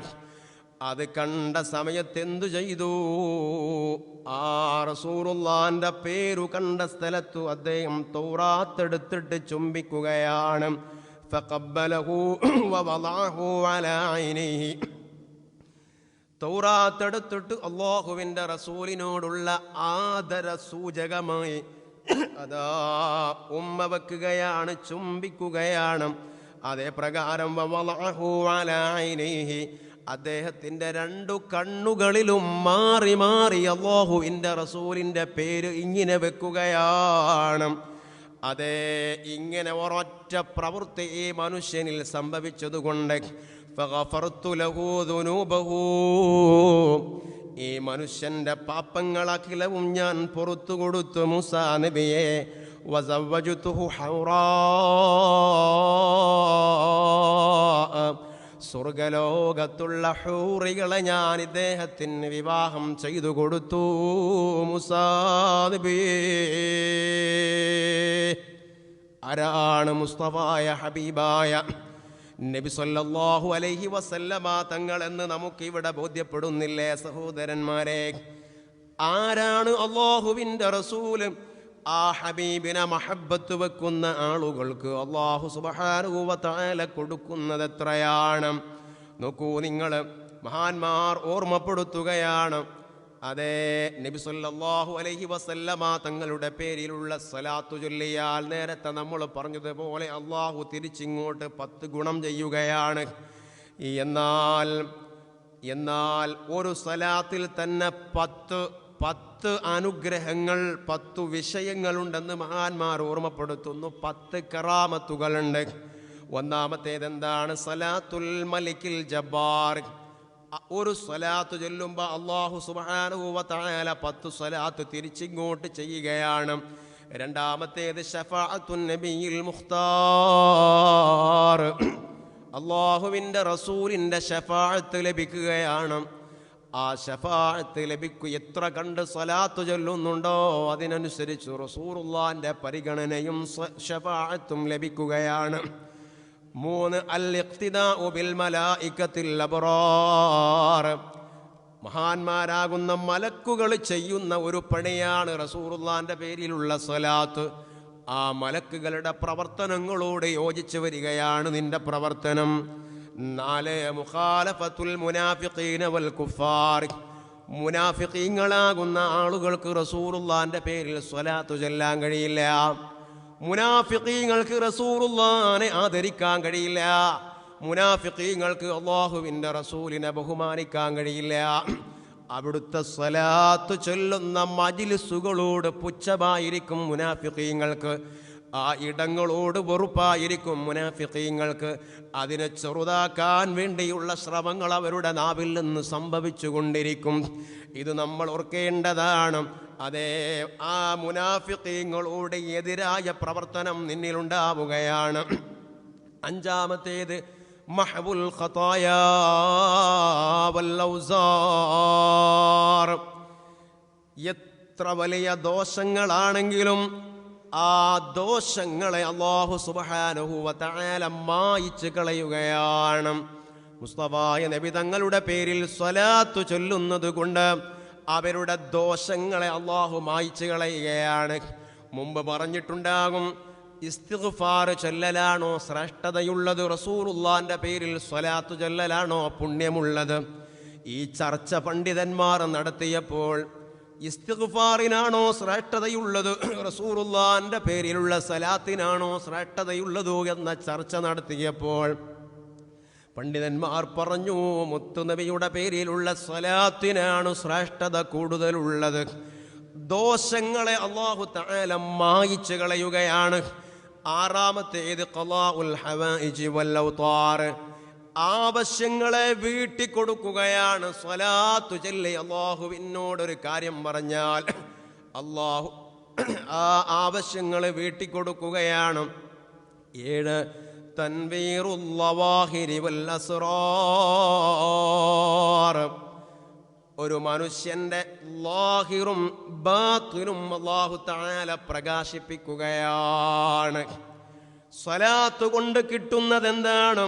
അത് കണ്ട സമയത്ത് എന്തു ചെയ്തു? ആ റസൂലുള്ളാഹിന്റെ പേരു കണ്ട സ്ഥലത്തു അദ്ദേഹം തൗറാത്ത് എടുത്തിട്ട് ചുംബിക്കുകയാണ്. ഫഖബ്ബലഹു വവളഅഹു അലാ ഐനിഹി. തൗറാത്ത് എടുത്തിട്ട് അല്ലാഹുവിൻ്റെ റസൂലിനോടുള്ള ആദര സൂചകമായി അതാ ഉമ്മ വെക്കുകയാണ്, ചുംബിക്കുകയാണ്. അതേ പ്രകാരം വവളഅഹു അലാ ഐനിഹി, അദ്ദേഹത്തിൻ്റെ 2 കണ്ണുകളിലും മാറി മാറി അല്ലാഹുവിൻ്റെ റസൂലിൻ്റെ പേര് ഇങ്ങനെ വെക്കുകയാണ്. അതേ, ഇങ്ങനെ ഒരൊറ്റ പ്രവൃത്തി ഈ മനുഷ്യനിൽ സംഭവിച്ചതുകൊണ്ട് ഫഗഫർതു ലഹു ദുനൂബഹു, ഈ മനുഷ്യൻ്റെ പാപങ്ങളഖിലവും ഞാൻ പുറത്തു കൊടുത്തു മൂസാ നബിയെ. വസവ്വജ്തുഹു ഹൗറാ, സ്വർഗലോകത്തുള്ള ഹൂറികളെ ഞാൻ ഇദ്ദേഹത്തിന് വിവാഹം ചെയ്തു കൊടുത്തു മൂസാ നബിയേ. ആരാണ്? മുസ്തഫായ ഹബീബായ നബി സല്ലല്ലാഹു അലൈഹി വസല്ലമ തങ്ങൾ എന്ന് നമുക്കിവിടെ ബോധ്യപ്പെടുന്നില്ലേ സഹോദരന്മാരെ? ആരാണ് അല്ലാഹുവിൻ്റെ റസൂല്? ആ ഹബീബിനെ മഹബ്ബത്ത് വെക്കുന്ന ആളുകൾക്ക് അല്ലാഹു സുബ്ഹാനഹു വ തആല കൊടുക്കുന്നത് എത്രയാണ്? നോക്കൂ നിങ്ങൾ, മഹാന്മാർ ഓർമ്മപ്പെടുത്തുകയാണ്. അതേ, നബി സല്ലല്ലാഹു അലൈഹി വസല്ലമ തങ്ങളുടെ പേരിലുള്ള സ്വലാത്തു ചൊല്ലിയാൽ നേരത്തെ നമ്മൾ പറഞ്ഞതുപോലെ അള്ളാഹു തിരിച്ചിങ്ങോട്ട് 10 ഗുണം ചെയ്യുകയാണ്. എന്നാൽ ഒരു സ്വലാത്തിൽ തന്നെ 10 അനുഗ്രഹങ്ങൾ, 10 വിഷയങ്ങളുണ്ടെന്ന് മഹാന്മാർ ഓർമ്മപ്പെടുത്തുന്നു. 10 കറാമത്തുകളുണ്ട്. ഒന്നാമത്തേത് എന്താണ്? സലാത്തുൽ മലിക്കിൽ ജബ്ബാർ. ഒരു സ്വലാത്ത് ചൊല്ലുമ്പോൾ അല്ലാഹു സുബ്ഹാനഹു വ തആല 10 സ്വലാത്ത് തിരിച്ചിങ്ങോട്ട് ചെയ്യുകയാണ്. രണ്ടാമത്തേത് ശഫാഅത്തുൻ നബിയിൽ മുഖ്താർ, അല്ലാഹുവിൻ്റെ റസൂലിൻ്റെ ശഫാഅത്ത് ലഭിക്കുകയാണ്. ആ ശഫാഅത്ത് എത്ര കണ്ട് സ്വലാത്ത് ചൊല്ലുന്നുണ്ടോ അതിനനുസരിച്ച് റസൂലുള്ളാഹിൻ്റെ പരിഗണനയും ശഫാഅത്തും ലഭിക്കുകയാണ്. 3 അൽ-ഇഖ്തിദാഉ ബിൽ മലായികത്തിൽ അബ്റാർ, മഹാന്മാരാകുന്ന മലക്കുകൾ ചെയ്യുന്ന ഒരു പണിയാണ് റസൂലുള്ളാഹിൻ്റെ പേരിലുള്ള സ്വലാത്ത്. ആ മലക്കുകളുടെ പ്രവർത്തനങ്ങളോട് യോജിച്ച് വരികയാണ് നിന്റെ പ്രവർത്തനം. 4 മുഖാലഫത്തുൽ മുനാഫിഖീന വൽ കുഫാർ, മുനാഫിഖീങ്ങളാകുന്ന ആളുകൾക്ക് റസൂലുള്ളാഹിൻ്റെ പേരിൽ സ്വലാത്ത് ചൊല്ലാൻ കഴിയില്ല. മുനാഫിഖീങ്ങൾക്ക് റസൂലുള്ളാഹിനെ ആദരിക്കാൻ കഴിയില്ല. മുനാഫിഖീങ്ങൾക്ക് അല്ലാഹുവിൻ്റെ റസൂലിനെ ബഹുമാനിക്കാൻ കഴിയില്ല. അവിടുത്തെ സ്വലാത്ത് ചൊല്ലുന്ന മജ്ലിസുകളോട് പുച്ഛമായിരിക്കും മുനാഫിഖീങ്ങൾക്ക്. ആ ഇടങ്ങളോട് വെറുപ്പായിരിക്കും മുനാഫിഖീങ്ങൾക്ക്. അതിനെ ചെറുതാക്കാൻ വേണ്ടിയുള്ള ശ്രമങ്ങൾ അവരുടെ നാവിൽ നിന്ന് സംഭവിച്ചുകൊണ്ടിരിക്കും. ഇത് നമ്മൾ ഓർക്കേണ്ടതാണ്. അതേ, ആ മുനാഫിഖീങ്ങളോട് എതിരായ പ്രവർത്തനം നിന്നിലുണ്ടാവുകയാണ്. 5-മത്തേത് മഹ്ബുൽ ഖതായാ വൽ ഔസാർ. എത്ര വലിയ ദോഷങ്ങളാണെങ്കിലും ആ ദോഷങ്ങളെ അല്ലാഹു സുബ്ഹാനഹു വ തആല മായിച്ച് കളയുകയാണ്. മുസ്തഫായ നബി തങ്ങളുടെ പേരിൽ സ്വലാത്ത് ചൊല്ലുന്നത് കൊണ്ട് അവരുടെ ദോഷങ്ങളെ അല്ലാഹു മായിച്ച് കളയുകയാണ്. മുമ്പ് പറഞ്ഞിട്ടുണ്ടാകും, ഇസ്തിഗ്ഫാർ ചൊല്ലലാണോ ശ്രേഷ്ഠതയുള്ളത്, റസൂലുള്ളാന്റെ പേരിൽ സ്വലാത്ത് ചൊല്ലലാണോ പുണ്യമുള്ളത്? ഈ ചർച്ച പണ്ഡിതന്മാർ നടത്തിയപ്പോൾ ഇസ്തിഗ്ഫാറിനാണോ ശ്രേഷ്ഠതയുള്ളത്, റസൂലുള്ളാന്റെ പേരിലുള്ള സലാത്തിനാണോ ശ്രേഷ്ഠതയുള്ളത് എന്ന ചർച്ച നടത്തിയപ്പോൾ പണ്ഡിതന്മാർ പറഞ്ഞു, മുത്തുനബിയുടെ പേരിലുള്ള സ്വലാത്തിനാണ് ശ്രേഷ്ഠത കൂടുതലുള്ളത്. ദോഷങ്ങളെ അല്ലാഹു തആല മായിച്ച് കളയുകയാണ്. ആറാമത്തേത് ഖളാഉൽ ഹവായിജി വൽ ഔതാർ, ആവശ്യങ്ങളെ വീട്ടിക്കൊടുക്കുകയാണ്. സ്വലാത്തു ചൊല്ലി അല്ലാഹുവിനോടൊരു കാര്യം പറഞ്ഞാൽ അല്ലാഹു ആ ആവശ്യങ്ങളെ വീട്ടിക്കൊടുക്കുകയാണ്. 7 തൻവീറുൽ ലവാഹിരി വൽ അസ്റാർ, ഒരു മനുഷ്യന്റെ ലാഹിറും ബാത്തിനും അല്ലാഹു തആല പ്രകാശിപ്പിക്കുകയാണ്. സ്വലാത്ത് കൊണ്ട് കിട്ടുന്നത് എന്താണ്?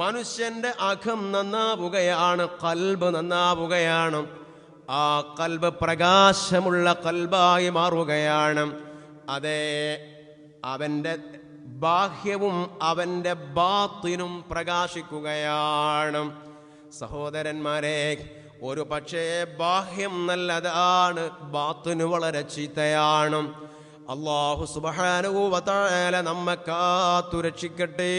മനുഷ്യന്റെ അകം നന്നാവുകയാണ്, ഖൽബ് നന്നാവുകയാണ്. ആ ഖൽബ് പ്രകാശമുള്ള ഖൽബായി മാറുകയാണ്. അതേ, അവന്റെ ബാഹ്യവും അവന്റെ ബാത്തിനും പ്രകാശിക്കുകയാണ്. സഹോദരന്മാരെ, ഒരു പക്ഷേ ബാഹ്യം നല്ലതാണ്, ബാത്തിന് വളരെ ചീത്തയാണ്. അല്ലാഹു സുബ്ഹാനഹു വ തആല നമ്മെ കാത്തു രക്ഷിക്കട്ടെ.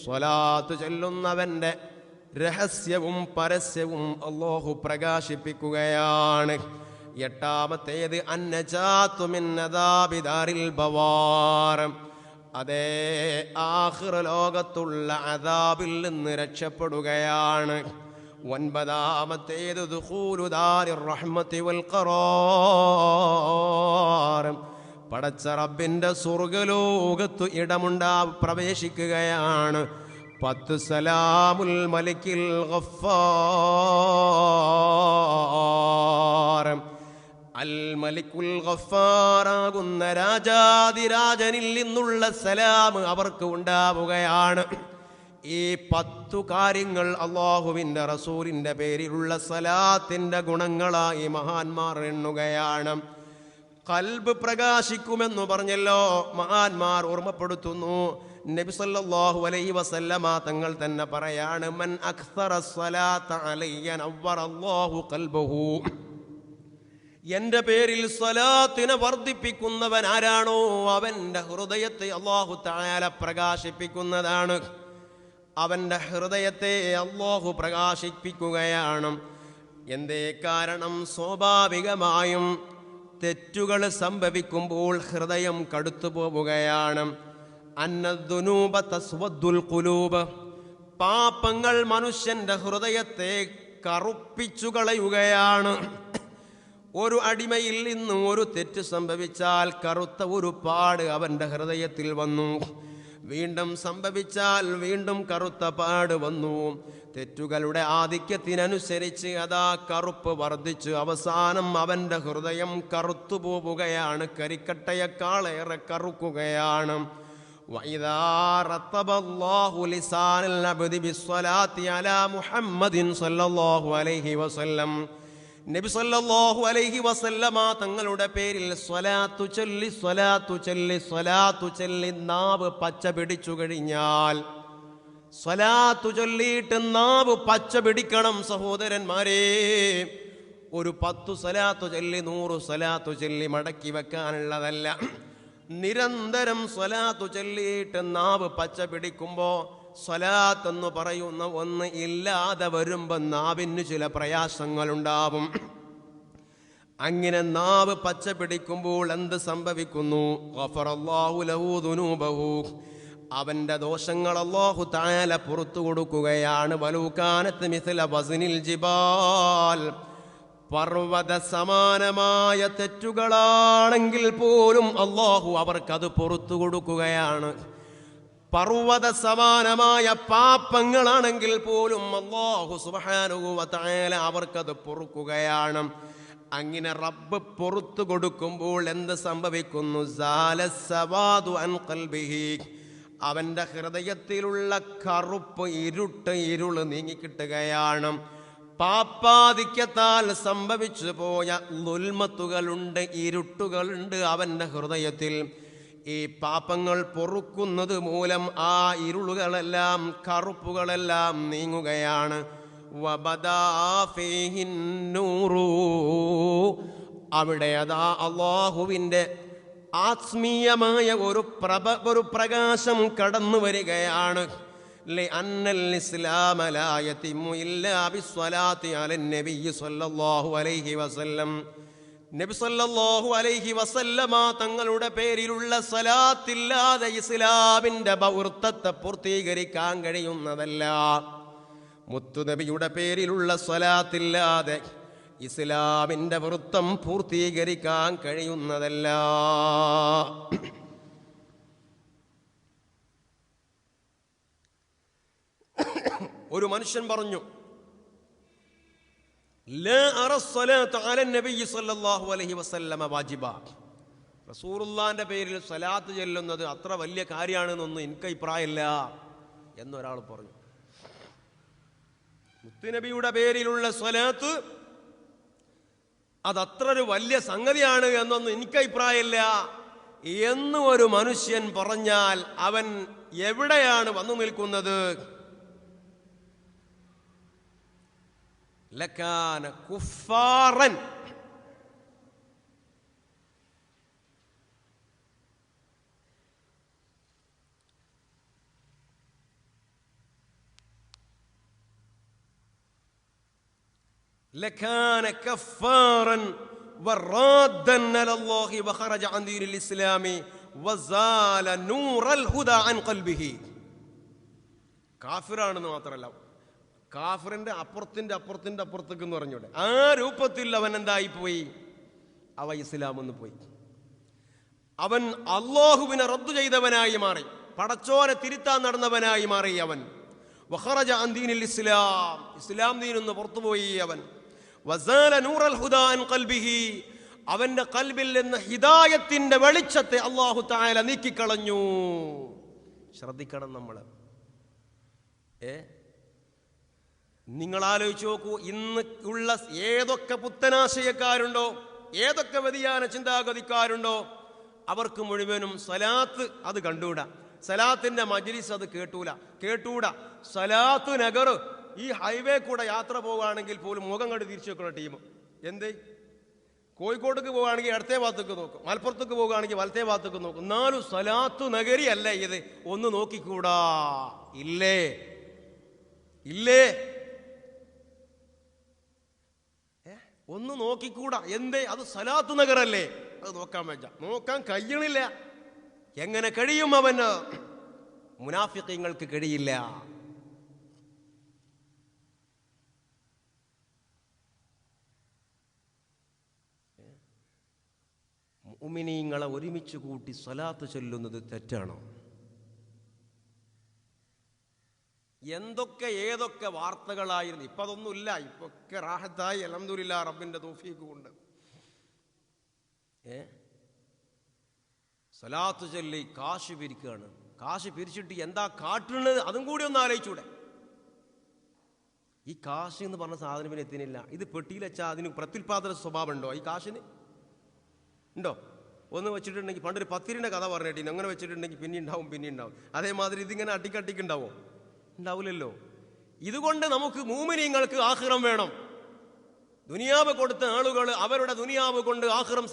സ്വലാത്ത് ചൊല്ലുന്നവന്റെ രഹസ്യവും പരസ്യവും അല്ലാഹു പ്രകാശിപ്പിക്കുകയാണ്. 8-ാമത്തേത് അന്നജാതു മിൻ അദാബി ദാരിൽ ബവാർ, അതേ, ആഖിറ ലോകത്തുള്ള അദാബിൽ നിന്ന് രക്ഷപ്പെടുകയാണ്. 9-ാമത്തേത് ദുഖൂലു ദാരിർ റഹ്മത്തി വൽ ഖറാർ, പടച്ച റബ്ബിന്റെ സ്വർഗ്ഗലോകത്തു പ്രവേശിക്കുകയാണ്. 10 സലാമുൽ മലിക്കിൽ ഗഫ്ഫാർ, അൽ മലിക്കുൽ ഗഫ്ഫാറാകുന്ന രാജാതിരാജനിൽ നിന്നുള്ള സലാം അവർക്ക് ഉണ്ടാവുകയാണ്. ഈ 10 കാര്യങ്ങൾ അല്ലാഹുവിൻ്റെ റസൂലിൻ്റെ പേരിലുള്ള സലാത്തിൻ്റെ ഗുണങ്ങളായി മഹാന്മാർ എണ്ണുകയാണ്. ഖൽബ് പ്രകാശിക്കുമെന്ന് പറഞ്ഞല്ലോ, മഹാന്മാർ ഓർമ്മപ്പെടുത്തുന്നു. നബി സല്ലല്ലാഹു അലൈഹി വസല്ലമ തങ്ങൾ തന്നെ പറയാണ്, മൻ അക്സറ സ്വലാത്ത അലയ്യ നവ്വറല്ലാഹു ഖൽബഹു, എൻ്റെ പേരിൽ സ്വലാത്തിനെ വർദ്ധിപ്പിക്കുന്നവൻ ആരാണോ അവൻ്റെ ഹൃദയത്തെ അല്ലാഹു തആല പ്രകാശിപ്പിക്കുന്നതാണ്. അവൻ്റെ ഹൃദയത്തെ അല്ലാഹു പ്രകാശിപ്പിക്കുകയാണ്. എന്തേ കാരണം? സ്വാഭാവികമായും തെറ്റുകൾ സംഭവിക്കുമ്പോൾ ഹൃദയം കടുത്തു പോവുകയാണ്. അന്നദ്ദുനൂബ തസ്വദ്ദുൽ ഖുലൂബ്, പാപങ്ങൾ മനുഷ്യന്റെ ഹൃദയത്തെ കറുപ്പിച്ചു കളയുകയാണ്. ഒരു അടിമയിൽ നിന്ന് ഒരു തെറ്റ് സംഭവിച്ചാൽ കറുത്ത ഒരു പാട് അവൻ്റെ ഹൃദയത്തിൽ വന്നു. വീണ്ടും സംഭവിച്ചാൽ വീണ്ടും കറുത്ത പാട് വന്നു. തെറ്റുകളുടെ ആധിക്യത്തിനനുസരിച്ച് അതാ കറുപ്പ് വർദ്ധിച്ച് അവസാനം അവൻ്റെ ഹൃദയം കറുത്തു പോവുകയാണ്, കരിക്കട്ടയേക്കാളേറെ കറുക്കുകയാണ്. وَإِذَا رَتَّبَ اللَّهُ لِسَانَ الْعَبْدِ بِالصَّلَاةِ عَلَى مُحَمَّدٍ صلى الله عليه وسلم, നബി സല്ലല്ലാഹു അലൈഹി വസല്ലമ തങ്ങളുടെ പേരിൽ സ്വലാത്തു ചൊല്ലി സ്വലാത്തു ചൊല്ലി സ്വലാത്തു ചൊല്ലി നാവ് പച്ച പിടിച്ചു കഴിഞ്ഞാൽ, സ്വലാത്തു ചൊല്ലിയിട്ട് നാവ് പച്ച പിടിക്കണം സഹോദരന്മാരെ. ഒരു 10 സ്വലാത്തു ചൊല്ലി 100 സ്വലാത്തു ചൊല്ലി മടക്കി വെക്കാനുള്ളതല്ല. നിരന്തരം സ്വലാത്തു ചൊല്ലിയിട്ട് നാവ് പച്ച പിടിക്കുമ്പോൾ സ്വലാത്ത് എന്ന് പറയുന്ന ഒന്ന് ഇല്ലാതെ വരുമ്പോൾ നാവിന് ചില പ്രയാസങ്ങളുണ്ടാവും. അങ്ങനെ നാവ് പച്ച പിടിക്കുമ്പോൾ എന്ത് സംഭവിക്കുന്നു? ഗഫറല്ലാഹു ലഹു ദുനൂബഹു, അവൻ്റെ ദോഷങ്ങൾ അല്ലാഹു തആല പുറത്തു കൊടുക്കുകയാണ്. വലൗ കാനത് മിസ്ല വസ്നിൽ ജിബാൽ, പർവ്വത സമാനമായ തെറ്റുകളാണെങ്കിൽ പോലും അല്ലാഹു അവർക്കത് പുറത്തു കൊടുക്കുകയാണ്. പർവ്വത സമാനമായ പാപങ്ങളാണെങ്കിൽ പോലും അല്ലാഹു സുബ്ഹാനഹു വ തആല അവർക്കത് പൊറുക്കുകയാണ്. അങ്ങനെ റബ്ബ് പൊറുത്തു കൊടുക്കുമ്പോൾ എന്ത് സംഭവിക്കുന്നു? സാലസവാദു അൻ ഖൽബിഹി, അവന്റെ ഹൃദയത്തിലുള്ള കറുപ്പ്, ഇരുള് നീങ്ങിക്കിട്ടുകയാണ്. പാപ്പാധിക്യത്താൽ സംഭവിച്ചു പോയ ദുൽമത്തുകളുണ്ട്, ഇരുട്ടുകളുണ്ട് അവന്റെ ഹൃദയത്തിൽ. ഈ പാപങ്ങൾ പൊറുക്കുന്നത് മൂലം ആ ഇരുളുകളെല്ലാം, കറുപ്പുകളെല്ലാം നീങ്ങുകയാണ്. അവിടെ അതാ അല്ലാഹുവിൻ്റെ ആത്മീയമായ ഒരു പ്രകാശം കടന്നു വരികയാണ്. ലഅന്നൽ ഇസ്ലാമ ലാ യതിമു ഇല്ലാ ബിസ്സലാത്തി അലൻ നബിയ്യി സ്വല്ലല്ലാഹു അലൈഹി വസല്ലം. നബി സല്ലല്ലാഹു അലൈഹി വസല്ലമ തങ്ങളുടെ പേരിലുള്ള സ്വലാത്തില്ലാതെ ഇസ്ലാമിന്റെ ബൗർത്തത്തെ പൂർത്തീകരിക്കാൻ കഴിയുന്നതല്ല. മുത്തുനബിയുടെ പേരിലുള്ള സ്വലാത്തില്ലാതെ ഇസ്ലാമിന്റെ വൃത്തം പൂർത്തീകരിക്കാൻ കഴിയുന്നതല്ല. ഒരു മനുഷ്യൻ പറഞ്ഞു, ലാ അറ സ്വലാത്ത അലൻ നബിയ്യി സ്വല്ലല്ലാഹു അലൈഹി വസല്ലമ വാജിബ. റസൂലുള്ളാഹിന്റെ പേരിൽ സ്വലാത്ത് ചൊല്ലുന്നത് അത്ര വലിയ കാര്യമാണെന്നൊന്നും എനിക്ക് അഭിപ്രായമില്ല എന്നൊരാൾ പറഞ്ഞു. മുത്തുനബിയുടെ പേരിലുള്ള സ്വലാത്ത് അതത്ര ഒരു വലിയ സംഗതിയാണ് എന്നൊന്നും എനിക്ക് അഭിപ്രായമില്ല എന്ന് ഒരു മനുഷ്യൻ പറഞ്ഞാൽ അവൻ എവിടെയാണ് വന്നു നിൽക്കുന്നത്? ലകാന കുഫാറൻ. ലകാന കഫാറൻ വറാദൻ അലല്ലാഹി വഖറജ അൻ ദീനിൽ ഇസ്ലാമി വസാല നൂറൽ ഹുദാ അൻ ഖൽബിഹി. കാഫിറാണെന്ന് മാത്രമല്ല, കാഫിറിന്റെ അപ്പുറത്തേക്ക് എന്ന് പറഞ്ഞൂടെ, ആ രൂപത്തിൽ അവൻ എന്തായിപ്പോയി? അവ ഇസ്ലാമെന്ന് പോയി. അവൻ അല്ലാഹുവിനെ റദ്ദു ചെയ്തവനായി മാറി, പടച്ചോനെ തിരുത്താൻ നടന്നവനായി മാറി അവൻ. വഖറജ അൻ ദീനിൽ ഇസ്ലാം, ഇസ്ലാം ദീനിന്ന് പുറത്തുപോയി അവൻ. വസാല നൂറൽ ഹുദാ അൻ ഖൽബിഹി, അവന്റെ ഖൽബിൽ നിന്ന് ഹിദായത്തിന്റെ വെളിച്ചത്തെ അല്ലാഹു തആല നീക്കിക്കളഞ്ഞു. ശ്രദ്ധിക്കണം നമ്മൾ. നിങ്ങൾ ആലോചിച്ച് നോക്കൂ, ഇന്ന് ഉള്ള ഏതൊക്കെ പുത്തനാശയക്കാരുണ്ടോ, ഏതൊക്കെ വ്യതിയാന ചിന്താഗതിക്കാരുണ്ടോ, അവർക്ക് മുഴുവനും സലാത്ത് അത് കണ്ടൂടാ, സലാത്തിന്റെ മജ്ലിസ് അത് കേട്ടൂടാ. സലാത്ത് നഗർ ഈ ഹൈവേ കൂടെ യാത്ര പോവുകയാണെങ്കിൽ പോലും മുഖം കണ്ട് തിരിച്ചു വെക്കുന്ന ടീം. എന്തേ? കോഴിക്കോട്ടേക്ക് പോവുകയാണെങ്കിൽ ഇടത്തെ ഭാഗത്തേക്ക് നോക്കും, മലപ്പുറത്തേക്ക് പോവുകയാണെങ്കിൽ വലത്തെ ഭാഗത്തേക്ക് നോക്കും. എന്നാലും സലാത്തു നഗരി അല്ല ഇത്, ഒന്ന് നോക്കിക്കൂടാ? ഇല്ലേ? ഒന്ന് നോക്കിക്കൂടാ? എന്തേ? അത് സലാത്തു നഗറല്ലേ, അത് നോക്കാൻ കഴിയണില്ല. എങ്ങനെ കഴിയും? അവന് മുനാഫിഖീങ്ങൾക്ക് കഴിയില്ല. മുഅ്മിനീങ്ങളെ ഒരുമിച്ച് കൂട്ടി സ്വലാത്ത് ചൊല്ലുന്നത് തെറ്റാണോ? ഏതൊക്കെ വാർത്തകളായിരുന്നു. ഇപ്പം അതൊന്നുമില്ല, ഇപ്പൊക്കെ റാഹത്തായി അൽഹംദുലില്ലാഹ്, റബ്ബിന്റെ തൗഫീഖ് കൊണ്ട്. സ്വലാത്ത് ചൊല്ലി കാശ് പിരിക്കുകയാണ്. കാശ് പിരിച്ചിട്ട് എന്താ കാട്ടുന്നത്? അതും കൂടി ഒന്ന് ആലോചിച്ചൂടെ? ഈ കാശ് എന്ന് പറഞ്ഞ സാധനം പിന്നെ എത്തിനില്ല. ഇത് പെട്ടിയിൽ വെച്ചാൽ അതിന് പ്രത്യുൽപാദന സ്വഭാവം ഉണ്ടോ? ഈ കാശിന് ഉണ്ടോ? ഒന്ന് വെച്ചിട്ടുണ്ടെങ്കിൽ പണ്ടൊരു പത്തിരിൻ്റെ കഥ പറഞ്ഞിട്ടില്ല, അങ്ങനെ വെച്ചിട്ടുണ്ടെങ്കിൽ പിന്നെ ഉണ്ടാവും. അതേമാതിരി ഇതിങ്ങനെ അട്ടിക്കട്ടിക്കുണ്ടാവോ? ഉണ്ടാവില്ലല്ലോ. ഇതുകൊണ്ട് നമുക്ക് മുഅ്മിനീങ്ങൾക്ക് ആഖിറം വേണം. ദുനിയാവ് കൊടുത്ത ആളുകൾ അവരുടെ ദുനിയാവ് കൊണ്ട് ആഖിറം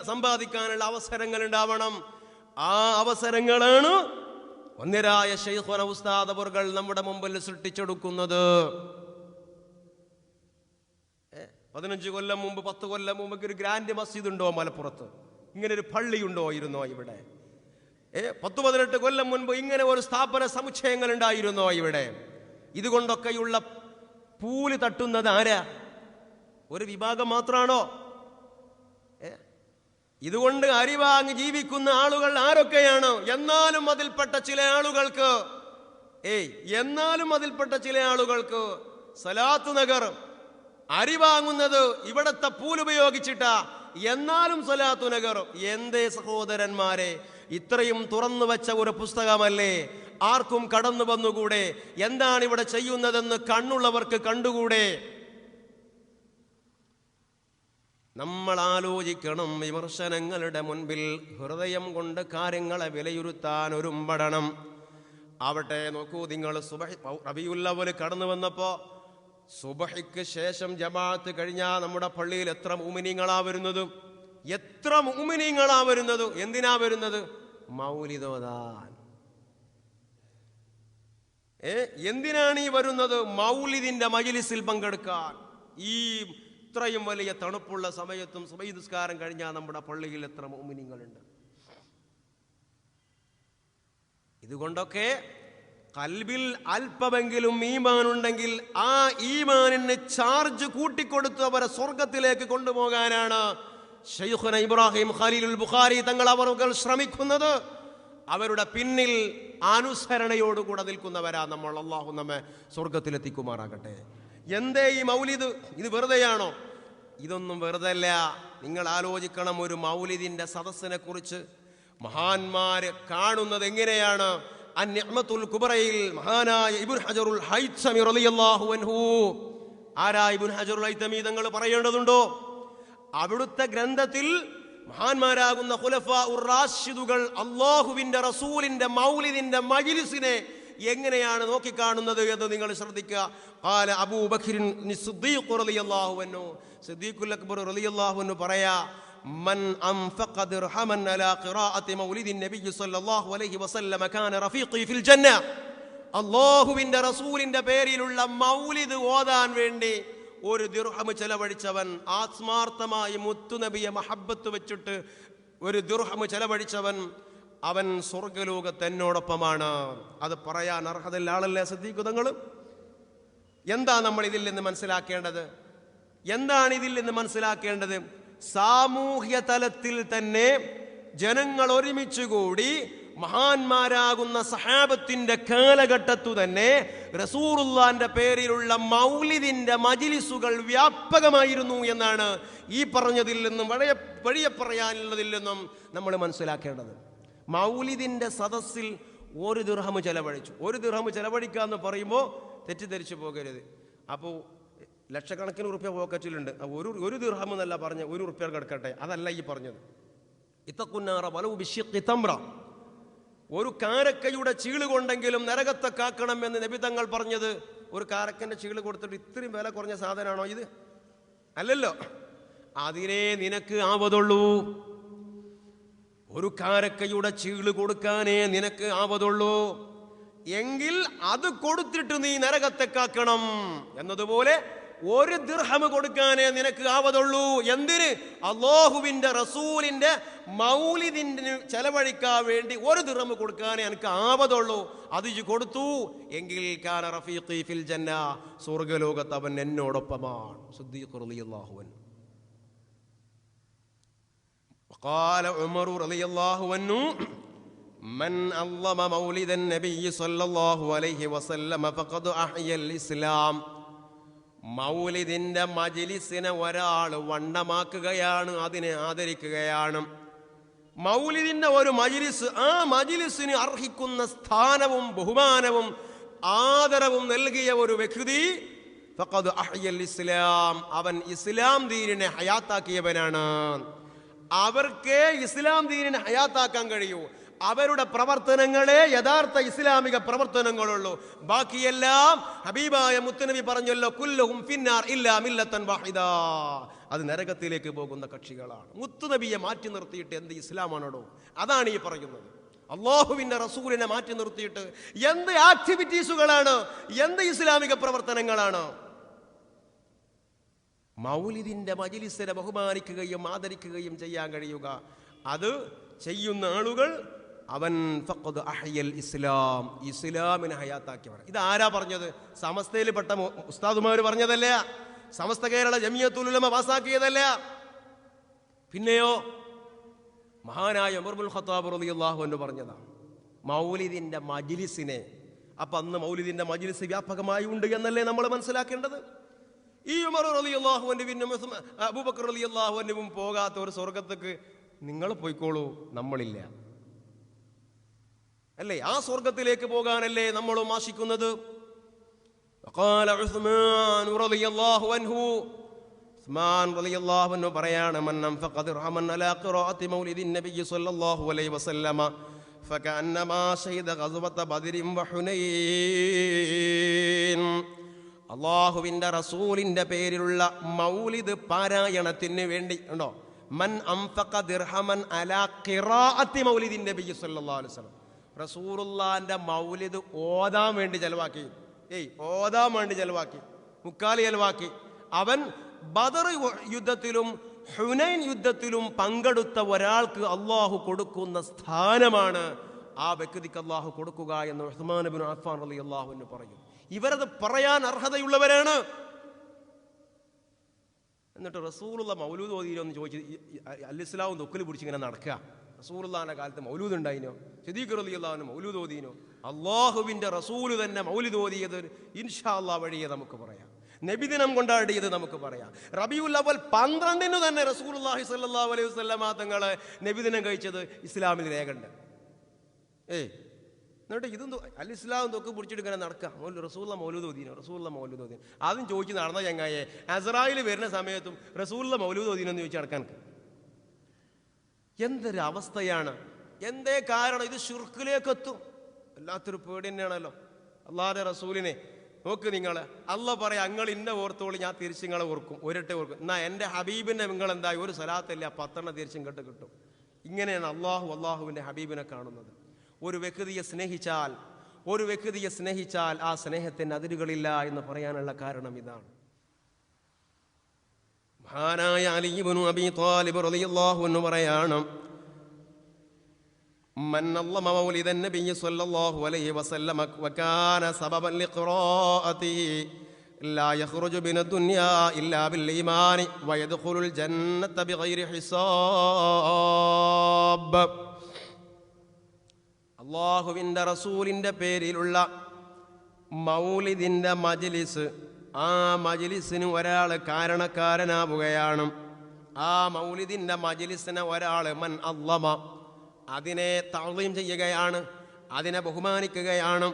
സമ്പാദിക്കാനുള്ള അവസരങ്ങൾ ഉണ്ടാവണം. ആ അവസരങ്ങളാണ് വന്യരായ ശൈഖുന ഉസ്താദ് അവറുകൾ നമ്മുടെ മുമ്പിൽ സൃഷ്ടിച്ചെടുക്കുന്നത്. 15 കൊല്ലം മുമ്പ് 10 കൊല്ലം മുമ്പ് ഒരു ഗ്രാൻഡ് മസ്ജിദ് ഉണ്ടോ മലപ്പുറത്ത്? ഇങ്ങനെ ഒരു പള്ളിയുണ്ടോ ഇരുന്നോ ഇവിടെ? 10-18 കൊല്ലം മുൻപ് ഇങ്ങനെ ഒരു സ്ഥാപന സമുച്ചയങ്ങൾ ഉണ്ടായിരുന്നോ ഇവിടെ? ഇതുകൊണ്ടൊക്കെയുള്ള പൂല് തട്ടുന്നത് ആരാ? ഒരു വിഭാഗം മാത്രമാണോ? ഇതുകൊണ്ട് അരി വാങ്ങി ജീവിക്കുന്ന ആളുകൾ ആരൊക്കെയാണ്? എന്നാലും അതിൽപ്പെട്ട ചില ആളുകൾക്ക് സലാത്ത് നഗർ അരി വാങ്ങുന്നത് ഇവിടത്തെ പൂലുപയോഗിച്ചിട്ടാ. എന്നാലും സലാത്തു നഗർ. എന്തേ സഹോദരന്മാരെ, ഇത്രയും തുറന്നു വെച്ച ഒരു പുസ്തകമല്ലേ? ആർക്കും കടന്നു വന്നുകൂടെ? എന്താണ് ഇവിടെ ചെയ്യുന്നതെന്ന് കണ്ണുള്ളവർക്ക് കണ്ടുകൂടെ? നമ്മൾ ആലോചിക്കണം. വിമർശനങ്ങളുടെ മുൻപിൽ ഹൃദയം കൊണ്ട് കാര്യങ്ങളെ വിലയിരുത്താൻ ഒരുമ്പടണം. ആവട്ടെ, നോക്കൂ നിങ്ങൾ, റബീഉൽ അവ്വൽ കടന്നു വന്നപ്പോൾ സുബഹിക്ക് ശേഷം ജമാഅത്ത് കഴിഞ്ഞാൽ നമ്മുടെ പള്ളിയിൽ എത്ര മുഅ്മിനീങ്ങളാ വരുന്നത്? എന്തിനാ വരുന്നത്? മൗലിദ് ഓതാൻ. എന്തിനാണ് ഈ വരുന്നത്? മൗലിദിന്റെ മജ്ലിസിൽ പങ്കെടുക്കാൻ. ഈ ഇത്രയും വലിയ തണുപ്പുള്ള സമയത്തും സുബഹി നിസ്കാരം കഴിഞ്ഞാൽ നമ്മുടെ പള്ളിയിൽ എത്ര മുഅ്മിനീങ്ങളുണ്ട്. ഇതുകൊണ്ടൊക്കെ ഖൽബിൽ അല്പമെങ്കിലും ഈമാൻ ഉണ്ടെങ്കിൽ ആ ഈമാനിന് ചാർജ് കൂട്ടിക്കൊടുത്ത് അവരെ സ്വർഗത്തിലേക്ക് കൊണ്ടുപോകാനാണ് ശൈഖുന ഇബ്രാഹിം ഖലീലുൽ ബുഖാരി തങ്ങൾ അവർ ശ്രമിക്കുന്നത്. അവരുടെ പിന്നിൽ അനുസരണയോടുകൂടെ നിൽക്കുന്നവരാ നമ്മൾ. അല്ലാഹു നമ്മെ സ്വർഗത്തിലെത്തിക്കുമാറാകട്ടെ. എന്തേ ഈ മൗലിദ്? ഇത് വെറുതെയാണോ? ഇതൊന്നും വെറുതെ അല്ല. നിങ്ങൾ ആലോചിക്കണം, ഒരു മൗലിദിന്റെ സദസ്സിനെ കുറിച്ച് മഹാന്മാര് കാണുന്നത് എങ്ങനെയാണ്? അൻ-നിഅ്മത്തുൽ കുബ്രയിൽ മഹാനായ ഇബ്നു ഹജറുൽ ഹൈതമി റളിയല്ലാഹു അൻഹു. ആരാ ഇബ്നു ഹജറുൽ ഹൈതമി തങ്ങൾ പറയേണ്ടതുണ്ടോ? അവിടുത്തെ ഗ്രന്ഥത്തിൽ മഹാന്മാരാകുന്ന ഖുലഫാഉർ റാഷിദുകൾ അല്ലാഹുവിന്റെ റസൂലിന്റെ മൗലിദിന്റെ മജ്ലിസിനെ എങ്ങനെയാണ് നോക്കിക്കാണുന്നത് എന്ന് നിങ്ങൾ ശ്രദ്ധിക്കുക. ഖാല അബൂബക്കർ സിദ്ദീഖ് റളിയല്ലാഹു അൻഹു, സിദ്ദീഖുൽ അക്ബർ റളിയല്ലാഹു അൻഹു പറയാ, മൻ അൻഫഖ ദിർഹമൻ അലാ ഖിറാഅത്തി മൗലിദിൻ നബി സ്വല്ലല്ലാഹു അലൈഹി വസല്ലം കാന റഫീഖി ഫിൽ ജന്ന. അല്ലാഹുവിന്റെ റസൂലിന്റെ പേരിലുള്ള മൗലിദ് ഓതാൻ വേണ്ടി ഒരു ദിർഹം ചെലവഴിച്ചവൻ, ആത്മാർത്ഥമായി മുത്തുനബിയെ മഹബ്ബത്ത് വെച്ചിട്ട് ഒരു ദിർഹം ചെലവഴിച്ചവൻ, അവൻ സ്വർഗലോകത്ത് എന്നോടൊപ്പമാണ്. അത് പറയാൻ അർഹതയുള്ള ആളല്ലേ സിദ്ദീഖ് തങ്ങൾ? എന്താ നമ്മൾ ഇതിൽ നിന്ന് മനസ്സിലാക്കേണ്ടത്? സാമൂഹ്യ തലത്തിൽ തന്നെ ജനങ്ങൾ ഒരുമിച്ചുകൂടി മഹാന്മാരാകുന്ന സഹാബത്തിന്റെ കാലഘട്ടത്തു തന്നെ റസൂലുള്ളാന്റെ പേരിലുള്ള മൗലിദിന്റെ മജ്ലിസുകൾ വ്യാപകമായിരുന്നു എന്നാണ് ഈ പറഞ്ഞതിൽ നിന്നും വഴിയെ പറയാനുള്ളതിൽ നിന്നും നമ്മൾ മനസ്സിലാക്കേണ്ടത്. മൗലിദിന്റെ സദസ്സിൽ ഒരു ദിർഹം ചെലവഴിച്ചു. ഒരു ദിർഹം ചെലവഴിക്കാന്ന് പറയുമ്പോൾ തെറ്റിദ്ധരിച്ചു പോകരുത്. അപ്പോൾ ലക്ഷക്കണക്കിന് ഉറുപ്പ്യ പോക്കറ്റിലുണ്ട്. ഒരു ദിർഹം എന്നല്ല പറഞ്ഞ, ഒരു ഉറുപ്പ്യ കിടക്കട്ടെ, അതല്ല ഈ പറഞ്ഞത്. ഇത്തഖുന്നാറ വലൗ ബിശ്ശിഖ്ഖി തംറ, ഒരു കാരക്കയുടെ ചീള് കൊണ്ടെങ്കിലും നരകത്തെ കാക്കണം എന്ന് നബി തങ്ങൾ പറഞ്ഞത്. ഒരു കാരക്കന്റെ ചീള് കൊടുത്തിട്ട് ഇത്രയും വില കുറഞ്ഞ സാധനമാണോ ഇത്? അല്ലല്ലോ. അതിനെ നിനക്ക് ആവതുള്ളൂ. ഒരു കാരക്കയുടെ ചീള് കൊടുക്കാനേ നിനക്ക് ആവതുള്ളൂ. എങ്കിൽ അത് കൊടുത്തിട്ട് നീ നരകത്തെ കാക്കണം എന്നതുപോലെ ഒരു ദിർഹം കൊടുക്കാനേ നിനക്ക് ആവതുള്ളൂ. എന്തിന്? അല്ലാഹുവിന്റെ റസൂലിന്റെ മൗലിദിന് ചെലവഴിക്കാൻ വേണ്ടി ഒരു ദിർഹം കൊടുക്കാനേ എനിക്ക് ആവതുള്ളൂ. അത് കൊടുത്തു എങ്കിൽ കാന റഫീഖി ഫിൽ ജന്ന, സ്വർഗ്ഗലോകത്ത് അവൻ എന്നോടൊപ്പമാണ്. സിദ്ദീഖ് റളിയല്ലാഹു അൻഹു. وقال عمر رضي الله عنه من عظم مولد النبي صلى الله عليه وسلم فقد أحيا الإسلام. മൗലിദിന്റെ മജ്ലിസിനെ ഒരാൾ വണ്ണമാക്കുകയാണ്, അതിനെ ആദരിക്കുകയാണ്. മൗലിദിന്റെ ഒരു മജ്ലിസ്, ആ മജ്ലിസിന് അർഹിക്കുന്ന സ്ഥാനവും ബഹുമാനവും ആദരവും നൽകിയ ഒരു വ്യക്തി ഫഖദ് അഹ്യൽ ഇസ്ലാം, അവൻ ഇസ്ലാം ദീനിനെ ഹയാത്താക്കിയവനാണ്. അവർക്ക് ഇസ്ലാം ദീനിനെ ഹയാത്താക്കാൻ കഴിയൂ. അവരുടെ പ്രവർത്തനങ്ങളെ യഥാർത്ഥ ഇസ്ലാമിക പ്രവർത്തനങ്ങളുള്ളൂ. ബാക്കിയെല്ലാം ഹബീബായ മുത്തുനബി പറഞ്ഞല്ലോ, കുല്ലുഹും ഫിന്നാർ ഇല്ലാ മില്ലത്തൻ വാഹിദ, അത് നരകത്തിലേക്ക് പോകുന്ന കക്ഷികളാണ്. മുത്തുനബിയെ മാറ്റി നിർത്തിയിട്ട് എന്ത് ഇസ്ലാമാണോ? അതാണ് ഈ പറയുന്നത്. അല്ലാഹുവിന്റെ റസൂലിനെ മാറ്റി നിർത്തിയിട്ട് എന്ത് ആക്ടിവിറ്റീസുകളാണ്, എന്ത് ഇസ്ലാമിക പ്രവർത്തനങ്ങളാണ്? മൗലിദിന്റെ മജ്ലിസിനെ ബഹുമാനിക്കുകയും ആദരിക്കുകയും ചെയ്യാൻ കഴിയുക, അത് ചെയ്യുന്ന ആളുകൾ അവൻ ഫഖദ് അഹ്യൽ ഇസ്ലാം, ഇസ്ലാമിനെ ഹയാത്താക്കിയവർ. ഇത് ആരാ പറഞ്ഞത്? സമസ്തയിൽപ്പെട്ട ഉസ്താദുമാർ പറഞ്ഞതല്ല, സമസ്ത കേരള ജമിയത്തുൽ ഉലമ പാസാക്കിയതല്ല. പിന്നെയോ മഹാനായ ഉമർ ഇബ്നുൽ ഖത്താബ് റളിയല്ലാഹു അൻഹു പറഞ്ഞതാണ് മൗലിദിന്റെ മജ്ലിസിനെ. അപ്പം അന്ന് മൗലിദിന്റെ മജ്ലിസ് വ്യാപകമായി ഉണ്ട് എന്നല്ലേ നമ്മൾ മനസ്സിലാക്കേണ്ടത്? ഈ ഉമർ റളിയല്ലാഹു അൻഹുവിനും അബൂബക്കർ റളിയല്ലാഹു അൻഹുവും പോകാത്ത ഒരു സ്വർഗത്തേക്ക് നിങ്ങൾ പോയിക്കോളൂ, നമ്മളില്ല അല്ലേ? ആ സ്വർഗത്തിലേക്ക് പോകാനല്ലേ നമ്മളും ആശിക്കുന്നത്? ഉസ്മാൻ റളിയല്ലാഹു അൻഹു പറയാണ്, മൻ അൻഫഖ ദിർഹമൻ അലാ ഖിറാഅത്തി മൗലിദിൻ നബി സ്വല്ലല്ലാഹു അലൈഹി വസല്ലമ ഫകഅന്നമാ ശഹീദ ഗസ്വത ബദ്രിൻ വഹുനൈൻ. അല്ലാഹുവിന്റെ റസൂലിന്റെ പേരിലുള്ള മൗലിദ് പാരായണത്തിന് വേണ്ടി ഉണ്ടോ? മൻ അൻഫഖ ദിർഹമൻ അലാ ഖിറാഅത്തി മൗലിദിൻ നബി സ്വല്ലല്ലാഹു അലൈഹി വസല്ലം, റസൂലുള്ളാഹിന്റെ മൗലിദ് ഓതാൻ വേണ്ടി ചെലവാക്കി. ഓതാൻ വേണ്ടി ചെലവാക്കി, മുക്കാലി ചെലവാക്കി. അവൻ ബദർ യുദ്ധത്തിലും ഹുനൈൻ യുദ്ധത്തിലും പങ്കെടുത്ത ഒരാൾക്ക് അള്ളാഹു കൊടുക്കുന്ന സ്ഥാനമാണ് ആ വ്യക്തിക്ക് അള്ളാഹു കൊടുക്കുക എന്ന് ഉസ്മാൻ ഇബ്നു അഫ്ഫാൻ റളിയല്ലാഹു അൻഹു പറയും. ഇവരത് പറയാൻ അർഹതയുള്ളവരാണ്. എന്നിട്ട് റസൂലുള്ള മൗലൂദ് ഓതിയോ എന്ന് ചോദിച്ച് അൽ-ഇസ്ലാം തൊക്കിൽ പിടിച്ച് ഇങ്ങനെ നടക്കുക. റസൂലുള്ളാഹിന്റെ കാലത്ത് മൗലൂദ് ഉണ്ടായിനോ? സിദ്ദീഖ് റളിയല്ലാഹു അൻഹു മൗലൂദ് ഓതിനോ? അള്ളാഹുവിന്റെ റസൂല് തന്നെ മൗലിദ് ഓതിയത് ഇൻഷാ അല്ലാഹ് വഴിയെ നമുക്ക് പറയാം. നബിദിനം കൊണ്ടാടിയത് നമുക്ക് പറയാം. റബീഉൽ അവ്വൽ 12 തന്നെ റസൂലുള്ളാഹി സ്വല്ലല്ലാഹു അലൈഹി വസല്ലമ തങ്ങളെ നബിദിനം കഴിച്ചത് ഇസ്ലാമിൽ രേഖയുണ്ട്. എന്നിട്ട് ഇതും അൽ-ഇസ്ലാം തൊക്കെ പിടിച്ചിട്ട് ഇങ്ങനെ നടക്കുക. റസൂലുള്ള മൗലൂദ് ഓതിനോ? റസൂലുള്ള മൗലൂദ് ഓതിനോ? അതും ചോദിച്ച് നടന്ന ചങ്ങായെ അസ്റായിൽ വരുന്ന സമയത്തും റസൂലുള്ള മൗലൂദ് ഓതിനോ എന്ന് ചോദിച്ച് നടക്കാൻ. എന്തൊരു അവസ്ഥയാണ്! എന്തേ കാരണം? ഇത് ശിർക്കിലേക്ക് എത്തും. വല്ലാത്തൊരു പേടി തന്നെയാണല്ലോ. അള്ളാഹുവിന്റെ റസൂലിനെ നോക്ക് നിങ്ങൾ. അള്ളാഹ് പറയാം, നിങ്ങൾ ഇന്ന ഓർത്തോളി, ഞാൻ തിരിച്ച് നിങ്ങളെ ഓർക്കും, ഒരട്ടെ ഓർക്കും. എന്നാ എൻ്റെ ഹബീബിനെ നിങ്ങൾ എന്തായി ഒരു സലാത്തല്ല 10 തിരിച്ചും കേട്ട് കിട്ടും. ഇങ്ങനെയാണ് അള്ളാഹുവിൻ്റെ ഹബീബിനെ കാണുന്നത്. ഒരു വ്യക്തിയെ സ്നേഹിച്ചാൽ ആ സ്നേഹത്തിന് അതിരുകളില്ല എന്ന് പറയാനുള്ള കാരണം ഇതാണ്. മഹാനായ അലി ഇബ്നു അബീ ത്വാലിബ് റളിയല്ലാഹു അൻഹു പറയാണ്, من نظم مولد النبي صلى الله عليه وسلم وكان سببا لقراءته لا يخرج من الدنيا إلا بالإيمان ويدخل الجنة بغير حساب. അല്ലാഹുവിൻ്റെ റസൂലിൻ്റെ പേരിലുള്ള മൗലിദിൻ്റെ മജ്ലിസ്, ആ മജ്ലിസിന് ഒരാൾ കാരണക്കാരനാവുകയാണ്. ആ മൗലിദിൻ്റെ മജ്ലിസിനെ ഒരാൾ മൻ അള്ളമ, അതിനെ തഅ്ളീം ചെയ്യുകയാണ്, അതിനെ ബഹുമാനിക്കുകയാണ്.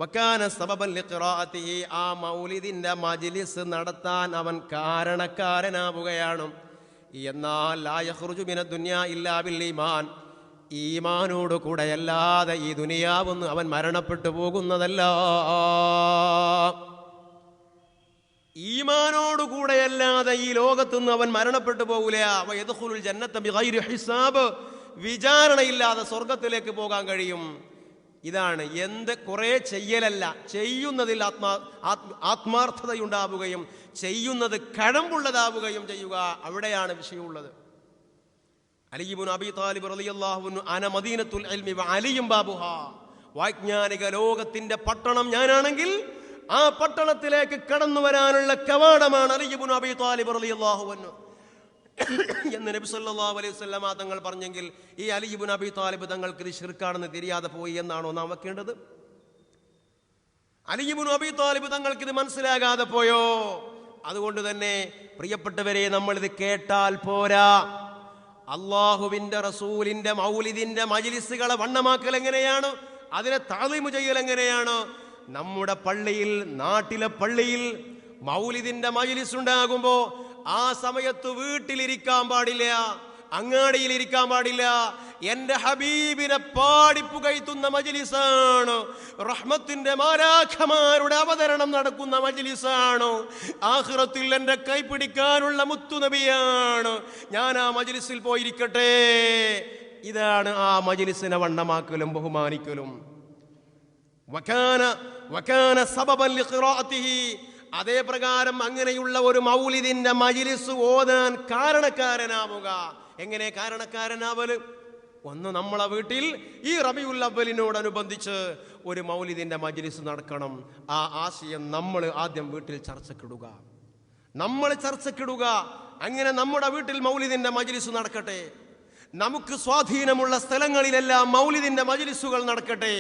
വകാന സബബൻ ലിഖിറാഅതിഹി, ആ മൗലിദിന്റെ മജ്ലിസ് നടത്താൻ അവൻ കാരണക്കാരനാവുകയാണ്. എന്നാൽ ലാ യഖ്റുജു മിനദ് ദുനിയാ ഇല്ലാ ബിൽ ഈമാൻ, ഈമാനോട് കൂടെയല്ലാതെ ഈ ദുനിയാവൊന്നും അവൻ മരണപ്പെട്ടു പോകുന്നതല്ല. ഈമാനോട് കൂടെയല്ലാതെ ഈ ലോകത്തുനിന്ന് അവൻ മരണപ്പെട്ടു പോകൂല. വയദ്ഖുലുൽ ജന്നത ബിഗൈരി ഹിസാബ്, വിചാരണയില്ലാതെ സ്വർഗത്തിലേക്ക് പോകാൻ കഴിയും. ഇതാണ് എന്ത് കുറേ ചെയ്യലല്ല, ചെയ്യുന്നതിൽ ആത്മാർത്ഥതയുണ്ടാവുകയും ചെയ്യുന്നത് കഴമ്പുള്ളതാവുകയും ചെയ്യുക, അവിടെയാണ് വിഷയമുള്ളത്. അലി ഇബ്നു അബീ ത്വാലിബ് റളിയല്ലാഹു അൻഹു അന മദീനത്തുൽ ഇൽമി വ അലിയും ബാബുഹാ, വൈജ്ഞാനിക ലോകത്തിന്റെ പട്ടണം ഞാനാണെങ്കിൽ ആ പട്ടണത്തിലേക്ക് കടന്നു വരാനുള്ള കവാടമാണ് അലി ഇബ്നു അബീ ത്വാലിബ് റളിയല്ലാഹു അൻഹു എന്ന് നബി സല്ലല്ലാഹു അലൈഹി വസല്ലമ തങ്ങൾ പറഞ്ഞെങ്കിൽ ഈ അലി ഇബ്നു അബീ ത്വാലിബ് തങ്ങൾക്ക് ഇത് ശിർക്കാണെന്ന് തിരിയാതെ പോയി എന്നാണോ നാം വെക്കേണ്ടത്? അലി ഇബ്നു അബീ ത്വാലിബ് തങ്ങൾക്ക് ഇത് മനസ്സിലാകാതെ പോയോ? അതുകൊണ്ട് തന്നെ പ്രിയപ്പെട്ടവരെ, നമ്മളിത് കേട്ടാൽ പോരാ. അള്ളാഹുവിന്റെ റസൂലിന്റെ മൗലിദിന്റെ മജ്ലിസുകളെ വണ്ണമാക്കൽ എങ്ങനെയാണ്, അതിനെ തഅ്ളീം ചെയ്യൽ എങ്ങനെയാണ്? നമ്മുടെ പള്ളിയിൽ, നാട്ടിലെ പള്ളിയിൽ മൗലിദിന്റെ മജ്ലിസ് ഉണ്ടാകുമ്പോ ആ സമയത്ത് വീട്ടിലിരിക്കാൻ പാടില്ല, അങ്ങാടിയിലിരിക്കാൻ പാടില്ല. എന്റെ ഹബീബിനെ പാടിപ്പുകഴ്ത്തുന്ന മജ്ലിസാണ്, റഹ്മത്തിന്റെ മാലാഖമാരുടെ അവതരണം നടക്കുന്ന മജ്ലിസാണ്, ആഖിറത്തിൽ എന്റെ കൈപിടിക്കാനുള്ള മുത്തുനബിയാണ്, ഞാൻ ആ മജ്ലിസിൽ പോയിരിക്കട്ടെ. ഇതാണ് ആ മജ്ലിസിനെ വണ്ണമാക്കലും ബഹുമാനിക്കലും. വകാന സബബൻ ലിഖിറാഅതിഹി, അതേ പ്രകാരം അങ്ങനെയുള്ള ഒരു മൗലിദിന്റെ മജ്ലിസ് ഓതാൻ കാരണക്കാരനാവുക. എങ്ങനെ കാരണക്കാരനാവല്? ഒന്ന്, നമ്മളെ വീട്ടിൽ ഈ റബീഉൽ അവ്വലിനോടനുബന്ധിച്ച് ഒരു മൗലിദിന്റെ മജ്ലിസ് നടക്കണം. ആ ആശയം നമ്മൾ ആദ്യം വീട്ടിൽ ചർച്ചക്കിടുക. അങ്ങനെ നമ്മുടെ വീട്ടിൽ മൗലിദിന്റെ മജ്ലിസ് നടക്കട്ടെ. നമുക്ക് സ്വാധീനമുള്ള സ്ഥലങ്ങളിലെല്ലാം മൗലിദിന്റെ മജ്ലിസുകൾ നടക്കട്ടെ.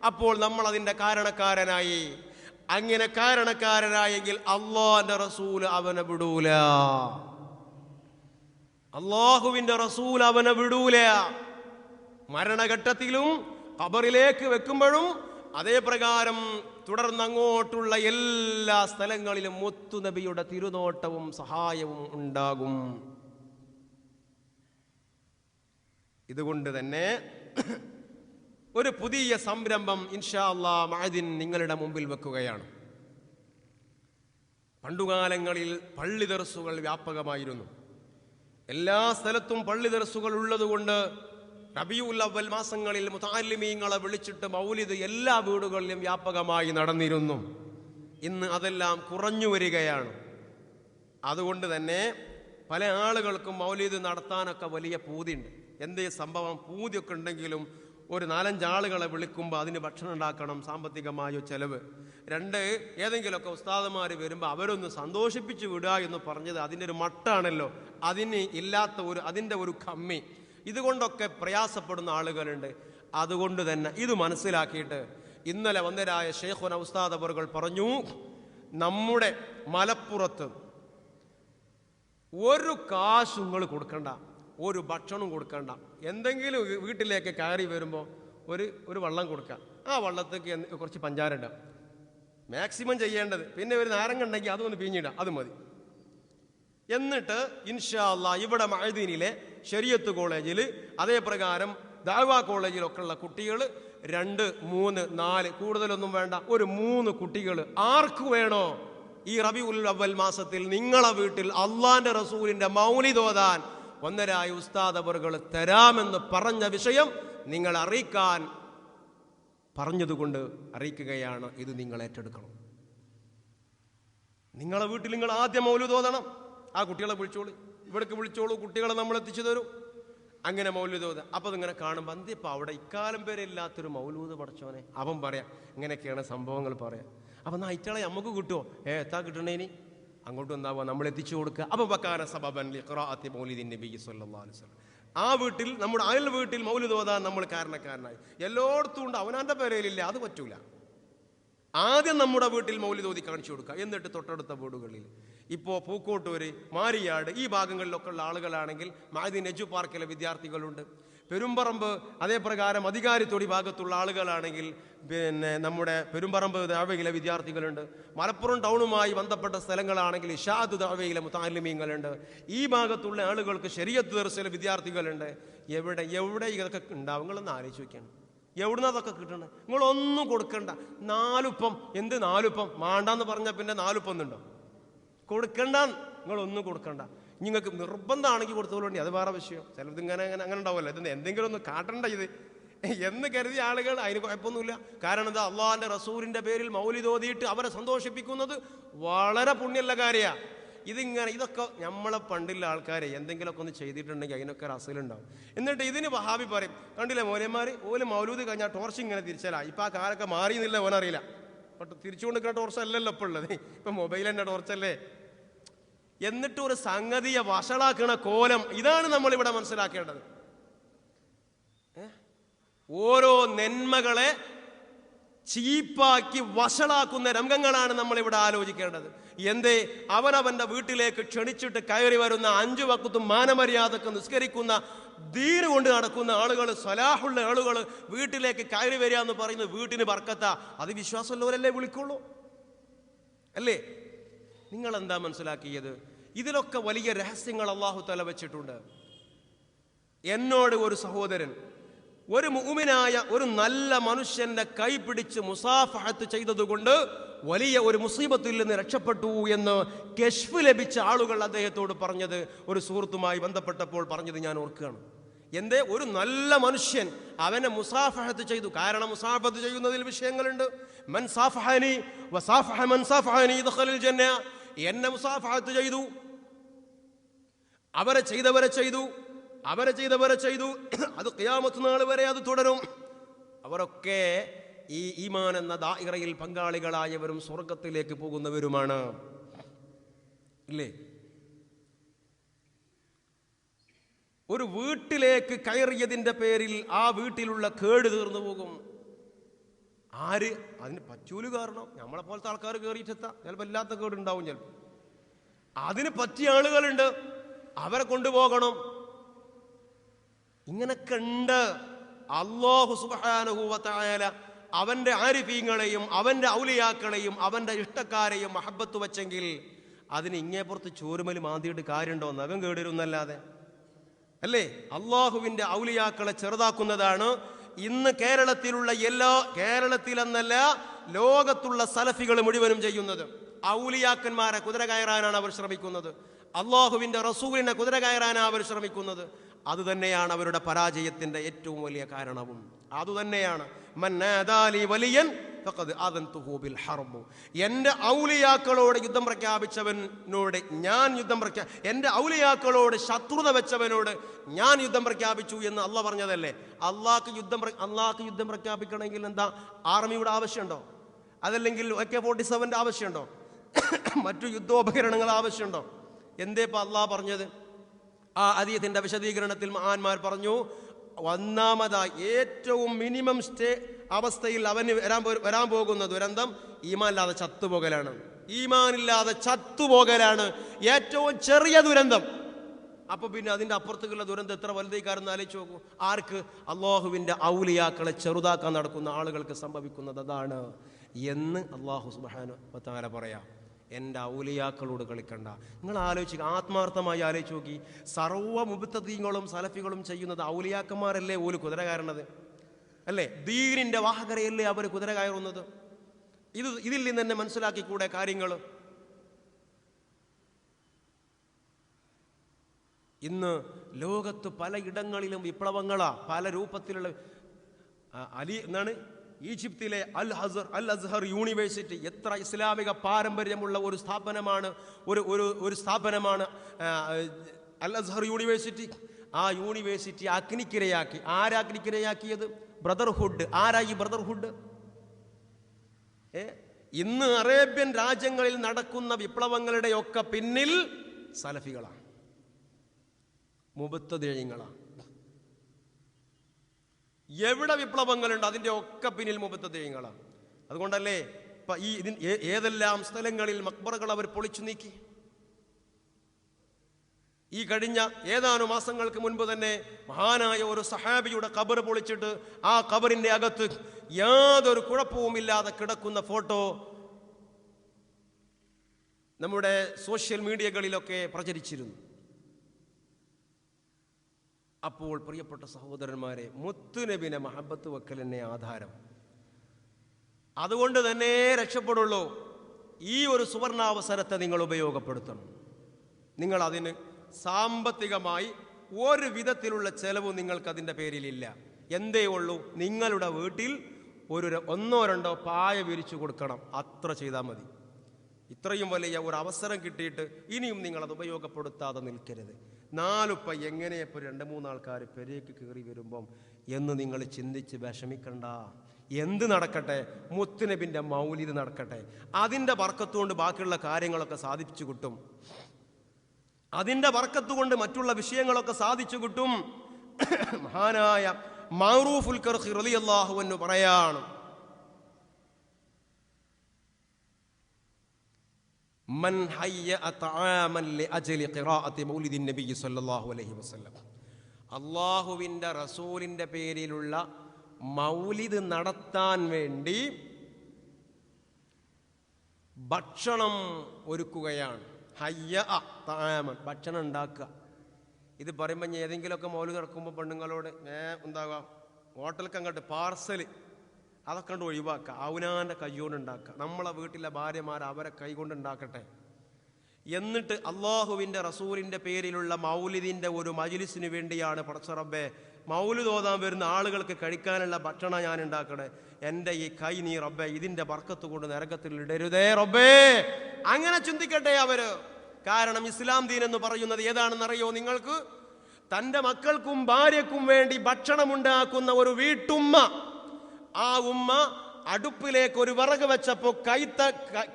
അപ്പോൾ നമ്മൾ അതിൻ്റെ കാരണക്കാരനായി. അങ്ങനെ കാരണക്കാരനായെങ്കിൽ അള്ളാന്റെ റസൂൽ അവനെ വിടൂല. അള്ളാഹുവിന്റെ റസൂൽ അവനെ വിടൂല. മരണഘട്ടത്തിലും ഖബറിലേക്ക് വെക്കുമ്പോഴും അതേ പ്രകാരം തുടർന്ന് അങ്ങോട്ടുള്ള എല്ലാ സ്ഥലങ്ങളിലും മുത്തുനബിയുടെ തിരുനോട്ടവും സഹായവും ഉണ്ടാകും. ഇതുകൊണ്ട് തന്നെ ഒരു പുതിയ സംരംഭം ഇൻഷാ അല്ലാഹ് മഅദിൻ നിങ്ങളുടെ മുമ്പിൽ വെക്കുകയാണ്. പണ്ടുകാലങ്ങളിൽ പള്ളി ദർസുകൾ വ്യാപകമായിരുന്നു. എല്ലാ സ്ഥലത്തും പള്ളി ദർസുകൾ ഉള്ളതുകൊണ്ട് റബീഉൽ അവ്വൽ മാസങ്ങളിൽ മുതഅല്ലിമീങ്ങളെ വിളിച്ചിട്ട് മൗലിദ് എല്ലാ വീടുകളിലും വ്യാപകമായി നടന്നിരുന്നു. ഇന്ന് അതെല്ലാം കുറഞ്ഞു വരികയാണ്. അതുകൊണ്ട് തന്നെ പല ആളുകൾക്കും മൗലിദ് നടത്താനൊക്കെ വലിയ പൂതിയുണ്ട്. എന്തേ സംഭവം? പൂതിയൊക്കെ ഉണ്ടെങ്കിലും ഒരു 4-5 ആളുകളെ വിളിക്കുമ്പോൾ അതിന് ഭക്ഷണം ഉണ്ടാക്കണം, സാമ്പത്തികമായ ചെലവ്. 2 ഏതെങ്കിലുമൊക്കെ ഉസ്താദന്മാർ വരുമ്പോൾ അവരൊന്ന് സന്തോഷിപ്പിച്ച് വിടുക എന്ന് പറഞ്ഞത് അതിൻ്റെ ഒരു മട്ടാണല്ലോ. അതിന് ഇല്ലാത്ത അതിൻ്റെ ഒരു കമ്മി. ഇതുകൊണ്ടൊക്കെ പ്രയാസപ്പെടുന്ന ആളുകളുണ്ട്. അതുകൊണ്ട് തന്നെ ഇത് മനസ്സിലാക്കിയിട്ട് ഇന്നലെ വന്നരായ ശൈഖുന ഉസ്താദ് അവറുകൾ പറഞ്ഞു, നമ്മുടെ മലപ്പുറത്ത് ഒരു കാശ് നിങ്ങൾ കൊടുക്കണ്ട, ഒരു ഭക്ഷണം കൊടുക്കണ്ട. എന്തെങ്കിലും വീട്ടിലേക്ക് കയറി വരുമ്പോൾ ഒരു വെള്ളം കൊടുക്കുക. ആ വെള്ളത്തേക്ക് കുറച്ച് പഞ്ചാര ഇടാം, മാക്സിമം ചെയ്യേണ്ടത്. പിന്നെ ഒരു നാരങ്ങ ഉണ്ടെങ്കിൽ അതൊന്ന് പിഴിഞ്ഞിടാം, അത് മതി. എന്നിട്ട് ഇൻഷാ അല്ലാഹ് ഇവിടെ മഅദീനിലെ ശരീഅത്ത് കോളേജിൽ അതേ പ്രകാരം ദഅവാ കോളേജിലൊക്കെ ഉള്ള കുട്ടികൾ 2, 3, 4 കൂടുതലൊന്നും വേണ്ട, ഒരു 3 കുട്ടികൾ ആർക്ക് വേണോ ഈ റബീഉൽ അവ്വൽ മാസത്തിൽ നിങ്ങളെ വീട്ടിൽ അള്ളാന്റെ റസൂലിന്റെ മൗലിദ് ഓതാൻ ഒന്നരായ ഉസ്താദ് അവറുകൾ തരാമെന്ന് പറഞ്ഞ വിഷയം നിങ്ങൾ അറിയിക്കാൻ പറഞ്ഞതുകൊണ്ട് അറിയിക്കുകയാണ്. ഇത് നിങ്ങൾ ഏറ്റെടുക്കണം. നിങ്ങളെ വീട്ടിൽ നിങ്ങൾ ആദ്യം മൗലിദ് ഓതണം. ആ കുട്ടികളെ വിളിച്ചോളൂ, ഇവിടേക്ക് വിളിച്ചോളൂ, കുട്ടികളെ നമ്മൾ എത്തിച്ചു തരും. അങ്ങനെ മൗലിദ് ഓത. അപ്പം അതിങ്ങനെ കാണുമ്പോൾ എന്തിപ്പോൾ അവിടെ ഇക്കാലം പേരെ ഇല്ലാത്തൊരു മൗലൂദ് പഠിച്ചോനെ അവൻ പറയാം. ഇങ്ങനെയൊക്കെയാണ് സംഭവങ്ങൾ പറയാം. അപ്പം നൈറ്റളെ നമുക്ക് കിട്ടുമോ? എത്താ കിട്ടണേനി അങ്ങോട്ടും എന്താവുക, നമ്മൾ എത്തിച്ചു കൊടുക്കുക. അപ്പം വക്കാന സബബൻ ലിഖറാഅത്തി മൗലിദിൻ നബി സല്ലല്ലാഹു അലൈഹി വസല്ലം. ആ വീട്ടിൽ, നമ്മുടെ അയൽ വീട്ടിൽ മൗലിദ് ഓതാൻ നമ്മൾ കാരണക്കാരനായി. എല്ലായിടത്തും ഉണ്ട്, അവനാൻ്റെ പേരയിലില്ല, അത് പറ്റൂല. ആദ്യം നമ്മുടെ വീട്ടിൽ മൗലിദ് ഓതി കാണിച്ചു കൊടുക്കുക, എന്നിട്ട് തൊട്ടടുത്ത വീടുകളിൽ. ഇപ്പോൾ പൂക്കോട്ടൂര്, മാരിയാട് ഈ ഭാഗങ്ങളിലൊക്കെ ഉള്ള ആളുകളാണെങ്കിൽ മഅദീൻ എജു പാർക്കിലെ വിദ്യാർത്ഥികളുണ്ട്. പെരുമ്പറമ്പ് അതേ പ്രകാരം അധികാരിത്തൊടി ഭാഗത്തുള്ള ആളുകളാണെങ്കിൽ പിന്നെ നമ്മുടെ പെരുമ്പറമ്പ് ദഅവയിലെ വിദ്യാർത്ഥികളുണ്ട്. മലപ്പുറം ടൗണുമായി ബന്ധപ്പെട്ട സ്ഥലങ്ങളാണെങ്കിൽ ഇഷാദ് ദഅവയിലെ മുതഅല്ലിമീങ്ങളുണ്ട്. ഈ ഭാഗത്തുള്ള ആളുകൾക്ക് ശരീഅത്ത് ദർസിലെ വിദ്യാർത്ഥികളുണ്ട്. എവിടെ ഇതൊക്കെ ഉണ്ടാവും? നിങ്ങളൊന്ന് ആലോചിച്ച് നോക്കിയാണ്. എവിടുന്ന് അതൊക്കെ കിട്ടണം? നിങ്ങളൊന്നും കൊടുക്കണ്ട. 4 ഉപ്പം. എന്ത് 4 ഉപ്പം? മാണ്ടാന്ന് പറഞ്ഞാൽ പിന്നെ 4 ഉപ്പം എന്നുണ്ടോ? കൊടുക്കണ്ട, നിങ്ങളൊന്നും കൊടുക്കണ്ട. നിങ്ങൾക്ക് നിർബന്ധമാണെങ്കിൽ കൊടുത്തോളൂ, അത് വേറെ വിഷയം. ചിലത് അങ്ങനെ ഉണ്ടാവുമല്ലോ, ഇത് എന്തെങ്കിലും ഒന്ന് കാട്ടണ്ട ഇത് എന്ന് കരുതിയ ആളുകൾ അതിന് കുഴപ്പമൊന്നുമില്ല. കാരണം എന്താ? അള്ളാഹിന്റെ റസൂലിന്റെ പേരിൽ മൗലിദ് ഓതിയിട്ട് അവരെ സന്തോഷിപ്പിക്കുന്നത് വളരെ പുണ്യമുള്ള കാര്യമാണ്. ഇതൊക്കെ നമ്മളെ പണ്ടുള്ള ആൾക്കാരെ എന്തെങ്കിലുമൊക്കെ ഒന്ന് ചെയ്തിട്ടുണ്ടെങ്കിൽ അതിനൊക്കെ ഒരു അസലുണ്ടാവും. എന്നിട്ട് ഇതിന് വഹാബി പറയും, കണ്ടില്ലേ മോലന്മാർ ഓല് മൗലൂദ് കഴിഞ്ഞാൽ ടോർച്ച് ഇങ്ങനെ തിരിച്ചാലാ. ഇപ്പം ആ കാലൊക്കെ മാറിയെന്നില്ല, ഓനറിയില്ല. ബട്ട് തിരിച്ചു കൊണ്ടിരിക്കുന്ന ടോർച്ച് അല്ലല്ലോ ഇപ്പോൾ ഉള്ളത്, ഇപ്പം മൊബൈൽ തന്നെ ടോർച്ചല്ലേ. എന്നിട്ട് ഒരു സംഗതിയെ വഷളാക്കണ കോലം, ഇതാണ് നമ്മളിവിടെ മനസ്സിലാക്കേണ്ടത്. ഓരോ നന്മകളെ ചീപ്പാക്കി വഷളാക്കുന്ന രംഗങ്ങളാണ് നമ്മളിവിടെ ആലോചിക്കേണ്ടത്. എന്തേ? അവനവന്റെ വീട്ടിലേക്ക് ക്ഷണിച്ചിട്ട് കയറി വരുന്ന 5 വക്തും മാനമര്യാദക്ക് നിസ്കരിക്കുന്ന ദീന് കൊണ്ട് നടക്കുന്ന ആളുകൾ, സ്വലാഹുള്ള ആളുകൾ വീട്ടിലേക്ക് കയറി വരിക എന്ന് പറയുന്നത് വീട്ടിന് ബർക്കത്താ. അത് വിശ്വാസമുള്ളവരല്ലേ വിളിക്കുള്ളൂ, അല്ലേ? നിങ്ങൾ എന്താ മനസ്സിലാക്കിയത്? ഇതിലൊക്കെ വലിയ രഹസ്യങ്ങൾ അല്ലാഹു തആല വെച്ചിട്ടുണ്ട്. എന്നോട് ഒരു സഹോദരൻ ഒരു മുഅ്മിനായ ഒരു നല്ല മനുഷ്യന്റെ കൈ പിടിച്ച് മുസാഫഹത്ത് ചെയ്തതുകൊണ്ട് വലിയ ഒരു മുസീബത്തിൽ നിന്ന് രക്ഷപ്പെട്ടു എന്ന് കശ്ഫ് ലഭിച്ച ആളുകൾ അദ്ദേഹത്തോട് പറഞ്ഞത്, ഒരു സുഹൃത്തുമായി ബന്ധപ്പെട്ടപ്പോൾ പറഞ്ഞത് ഞാൻ ഓർക്കുകയാണ്. എന്തേ? ഒരു നല്ല മനുഷ്യൻ അവനെ മുസാഫഹത്ത് ചെയ്തു. കാരണം മുസാഫഹത്ത് ചെയ്യുന്നതിൽ വിഷയങ്ങളുണ്ട്. മൻ സാഫഹനി വസാഫഹ മൻ സാഫഹനി ദഖലൽ ജന്ന. എന്നെ മുസാഫഹത്ത് ചെയ്തു, അവരെ ചെയ്തവരെ ചെയ്തു, അത് ഖിയാമത്ത് നാൾ വരെ അത് തുടരും. അവരൊക്കെ ഈ ഈമാൻ എന്ന ദായിറയിൽ പങ്കാളികളായവരും സ്വർഗത്തിലേക്ക് പോകുന്നവരുമാണ്, ഇല്ലേ? ഒരു വീട്ടിലേക്ക് കയറിയതിൻ്റെ പേരിൽ ആ വീട്ടിലുള്ള കേട് തീർന്നു പോകും. ആര്? അതിന് പറ്റൂല്. കാരണം നമ്മളെ പോലത്തെ ആൾക്കാർ കയറിയിട്ടെത്താം, ചിലപ്പോൾ ഇല്ലാത്ത കേടുണ്ടാവും. ചിലപ്പോൾ അതിന് പറ്റിയ ആളുകളുണ്ട്, അവരെ കൊണ്ടുപോകണം. ഇങ്ങനൊക്കെ ഉണ്ട്. അല്ലാഹു സുബ്ഹാനഹു വ തആല അവൻ്റെ ആരിഫീങ്ങളെയും അവൻ്റെ ഔലിയാക്കളെയും അവൻ്റെ ഇഷ്ടക്കാരെയും മഹബത്ത് വെച്ചെങ്കിൽ അതിന് ഇങ്ങേപ്പുറത്ത് ചോരുമൽ മാന്തിയിട്ട് കാര്യമുണ്ടോ? നഖം കേടിരുന്നല്ലാതെ അല്ലേ? അള്ളാഹുവിൻ്റെ ഔലിയാക്കളെ ചെറുതാക്കുന്നതാണ് ഇന്ന് കേരളത്തിലുള്ള കേരളത്തിലെന്നല്ല ലോകത്തുള്ള സലഫികൾ മുഴുവനും ചെയ്യുന്നത്. ഔലിയാക്കന്മാരെ കുതിര കയറാനാണ് അവർ ശ്രമിക്കുന്നത്. അള്ളാഹുവിൻ്റെ റസൂലിനെ കുതിര കയറാനാണ് അവർ ശ്രമിക്കുന്നത്. അതുതന്നെയാണ് അവരുടെ പരാജയത്തിൻ്റെ ഏറ്റവും വലിയ കാരണവും. അതുതന്നെയാണ് എൻ്റെ ഔലിയാക്കളോട് യുദ്ധം പ്രഖ്യാപിച്ചവനോട് എൻ്റെ ഔലിയാക്കളോട് ശത്രുത വെച്ചവനോട് ഞാൻ യുദ്ധം പ്രഖ്യാപിച്ചു എന്ന് അള്ളാഹ് പറഞ്ഞതല്ലേ. അള്ളാഹ്ക്ക് യുദ്ധം പ്രഖ്യാപിക്കണമെങ്കിൽ എന്താ ആർമിയുടെ ആവശ്യമുണ്ടോ? അതല്ലെങ്കിൽ AK-47 ആവശ്യമുണ്ടോ? മറ്റു യുദ്ധോപകരണങ്ങൾ ആവശ്യമുണ്ടോ? എന്തേപ്പ അള്ളാഹ് പറഞ്ഞത്? ആ ആയത്തിന്റെ വിശദീകരണത്തിൽ മഹാന്മാർ പറഞ്ഞു, ഒന്നാമതായി ഏറ്റവും മിനിമം അവസ്ഥയിൽ അവന് വരാൻ പോകുന്ന ദുരന്തം ഈമാനില്ലാതെ ചത്തുപോകലാണ്. ഈമാനില്ലാതെ ചത്തുപോകലാണ് ഏറ്റവും ചെറിയ ദുരന്തം. അപ്പൊ പിന്നെ അതിന്റെ അപ്പുറത്തേക്കുള്ള ദുരന്തം എത്ര വലുതേക്കാരെന്ന് ആലോചിച്ച് നോക്കൂ. ആർക്ക്? അള്ളാഹുവിന്റെ ഔലിയാക്കളെ ചെറുതാക്കാൻ നടക്കുന്ന ആളുകൾക്ക് സംഭവിക്കുന്നത് അതാണ് എന്ന് അള്ളാഹു സുബ്ഹാനഹു വ തആല പറയാം. എൻ്റെ ഔലിയാക്കളോട് കളിക്കണ്ട. നിങ്ങൾ ആലോചിക്കുക, ആത്മാർത്ഥമായി ആലോചിച്ച് നോക്കി. സർവ്വ മുബ്തദീങ്ങളും സലഫികളും ചെയ്യുന്നത് ഔലിയാക്കന്മാരല്ലേ ഓല് കുതിര കയറുന്നത് അല്ലേ? ദീനിന്റെ വാഹകരയല്ലേ അവർ കുതിര കയറുന്നത്? ഇതിൽ നിന്ന് തന്നെ മനസ്സിലാക്കിക്കൂടെ കാര്യങ്ങൾ? ഇന്ന് ലോകത്ത് പലയിടങ്ങളിലും വിപ്ലവങ്ങളാ, പല രൂപത്തിലുള്ള. ഈജിപ്തിലെ അൽ അസ്ഹർ യൂണിവേഴ്സിറ്റി എത്ര ഇസ്ലാമിക പാരമ്പര്യമുള്ള ഒരു സ്ഥാപനമാണ്. ഒരു സ്ഥാപനമാണ് അൽ അസ്ഹർ യൂണിവേഴ്സിറ്റി. ആ യൂണിവേഴ്സിറ്റി അഗ്നിക്കിരയാക്കി. ആരാഗ്നിക്കിരയാക്കിയത്? ബ്രദർഹുഡ്. ആരാ ഈ ബ്രദർഹുഡ്? ഇന്ന് അറേബ്യൻ രാജ്യങ്ങളിൽ നടക്കുന്ന വിപ്ലവങ്ങളുടെയൊക്കെ പിന്നിൽ സലഫികളാണ്, മുബത്തദീങ്ങളാണ്. എവിടെ വിപ്ലവങ്ങളുണ്ട് അതിൻ്റെ ഒക്കെ പിന്നിൽ മുബത്തദീങ്ങളാണ്. അതുകൊണ്ടല്ലേ ഏതെല്ലാം സ്ഥലങ്ങളിൽ മക്ബറകൾ അവർ പൊളിച്ചു നീക്കി. ഈ കഴിഞ്ഞ ഏതാനും മാസങ്ങൾക്ക് മുൻപ് തന്നെ മഹാനായ ഒരു സഹാബിയുടെ ഖബർ പൊളിച്ചിട്ട് ആ ഖബറിന്റെ അകത്ത് യാതൊരു കുഴപ്പവുമില്ലാതെ കിടക്കുന്ന ഫോട്ടോ നമ്മുടെ സോഷ്യൽ മീഡിയകളിലൊക്കെ പ്രചരിച്ചിരുന്നു. അപ്പോൾ പ്രിയപ്പെട്ട സഹോദരന്മാരെ, മുത്തുനബിനെ മഹബത്ത് വെക്കൽ തന്നെ ആധാരം. അതുകൊണ്ട് തന്നെ രക്ഷപ്പെടുള്ളൂ. ഈ ഒരു സുവർണാവസരത്തെ നിങ്ങൾ ഉപയോഗപ്പെടുത്തണം. നിങ്ങൾ അതിന് സാമ്പത്തികമായി ഒരു വിധത്തിലുള്ള ചെലവും നിങ്ങൾക്ക് അതിൻ്റെ പേരിലില്ല. എന്തേ ഉള്ളൂ? നിങ്ങളുടെ വീട്ടിൽ ഒന്നോ രണ്ടോ പായ വിരിച്ചു കൊടുക്കണം. അത്ര ചെയ്താൽ മതി. ഇത്രയും വലിയ ഒരു അവസരം കിട്ടിയിട്ട് ഇനിയും നിങ്ങളത് ഉപയോഗപ്പെടുത്താതെ നിൽക്കരുത്. 4 എങ്ങനെ ഇപ്പോൾ 2-3 ആൾക്കാർ പെരേക്ക് കയറി വരുമ്പം എന്ന് നിങ്ങൾ ചിന്തിച്ച് വിഷമിക്കണ്ട. എന്ത് നടക്കട്ടെ, മുത്തുനബിൻ്റെ മൗലിദ് നടക്കട്ടെ. അതിൻ്റെ ബർക്കത്തുകൊണ്ട് ബാക്കിയുള്ള കാര്യങ്ങളൊക്കെ സാധിച്ചു കിട്ടും. അതിൻ്റെ ബർക്കത്തുകൊണ്ട് മറ്റുള്ള വിഷയങ്ങളൊക്കെ സാധിച്ചു കിട്ടും. മഹാനായ മഅറൂഫുൽ കർഖി റളിയല്ലാഹു അൻഹു പറയാണ്, മൻ ഹയ്യ തആമൻ ലിഅജ്ലി ഖിറാഅത്തി മൗലിദിൻ നബി സല്ലല്ലാഹു അലൈഹി വസല്ലം. അല്ലാഹുവിൻ്റെ റസൂലിൻ്റെ പേരിലുള്ള മൗലിദ് നടത്താൻ വേണ്ടി ഭക്ഷണം ഒരുക്കുകയാണ്. ഹയ്യ തആമൻ, ഭക്ഷണം ഉണ്ടാക്കുക. ഇത് പറയുമ്പോൾ ഏതെങ്കിലുമൊക്കെ മൗലിദ് നടക്കുമ്പോൾ പെണ്ണുങ്ങളോട് ഉണ്ടാവുക ഹോട്ടലിലേക്ക് അങ്ങോട്ട് പാർസൽ അതൊക്കെ കൊണ്ട് ഒഴിവാക്കുക. അവനാൻ്റെ കൈകൊണ്ട് ഉണ്ടാക്കുക. നമ്മളെ വീട്ടിലെ ഭാര്യമാർ അവരെ കൈകൊണ്ട് ഉണ്ടാക്കട്ടെ. എന്നിട്ട് അള്ളാഹുവിൻ്റെ റസൂലിൻ്റെ പേരിലുള്ള മൗലിദിൻ്റെ ഒരു മജ്ലിസിന് വേണ്ടിയാണ് പടച്ച റബ്ബേ മൗലിദ് ഓതാൻ വരുന്ന ആളുകൾക്ക് കഴിക്കാനുള്ള ഭക്ഷണം ഞാൻ ഉണ്ടാക്കണേ. എൻ്റെ ഈ കൈ നീ റബ്ബേ ഇതിൻ്റെ ബർക്കത്ത് കൊണ്ട് നരകത്തിൽ ഇടരുതേ റബ്ബേ. അങ്ങനെ ചിന്തിക്കട്ടെ അവര്. കാരണം ഇസ്ലാം ദീൻ എന്ന് പറയുന്നത് ഏതാണെന്നറിയോ നിങ്ങൾക്ക്? തൻ്റെ മക്കൾക്കും ഭാര്യക്കും വേണ്ടി ഭക്ഷണം ഉണ്ടാക്കുന്ന ഒരു വീട്ടുമ്മ. ആ ഉമ്മ അടുപ്പിലേക്ക് ഒരു വിറക് വെച്ചപ്പോൾ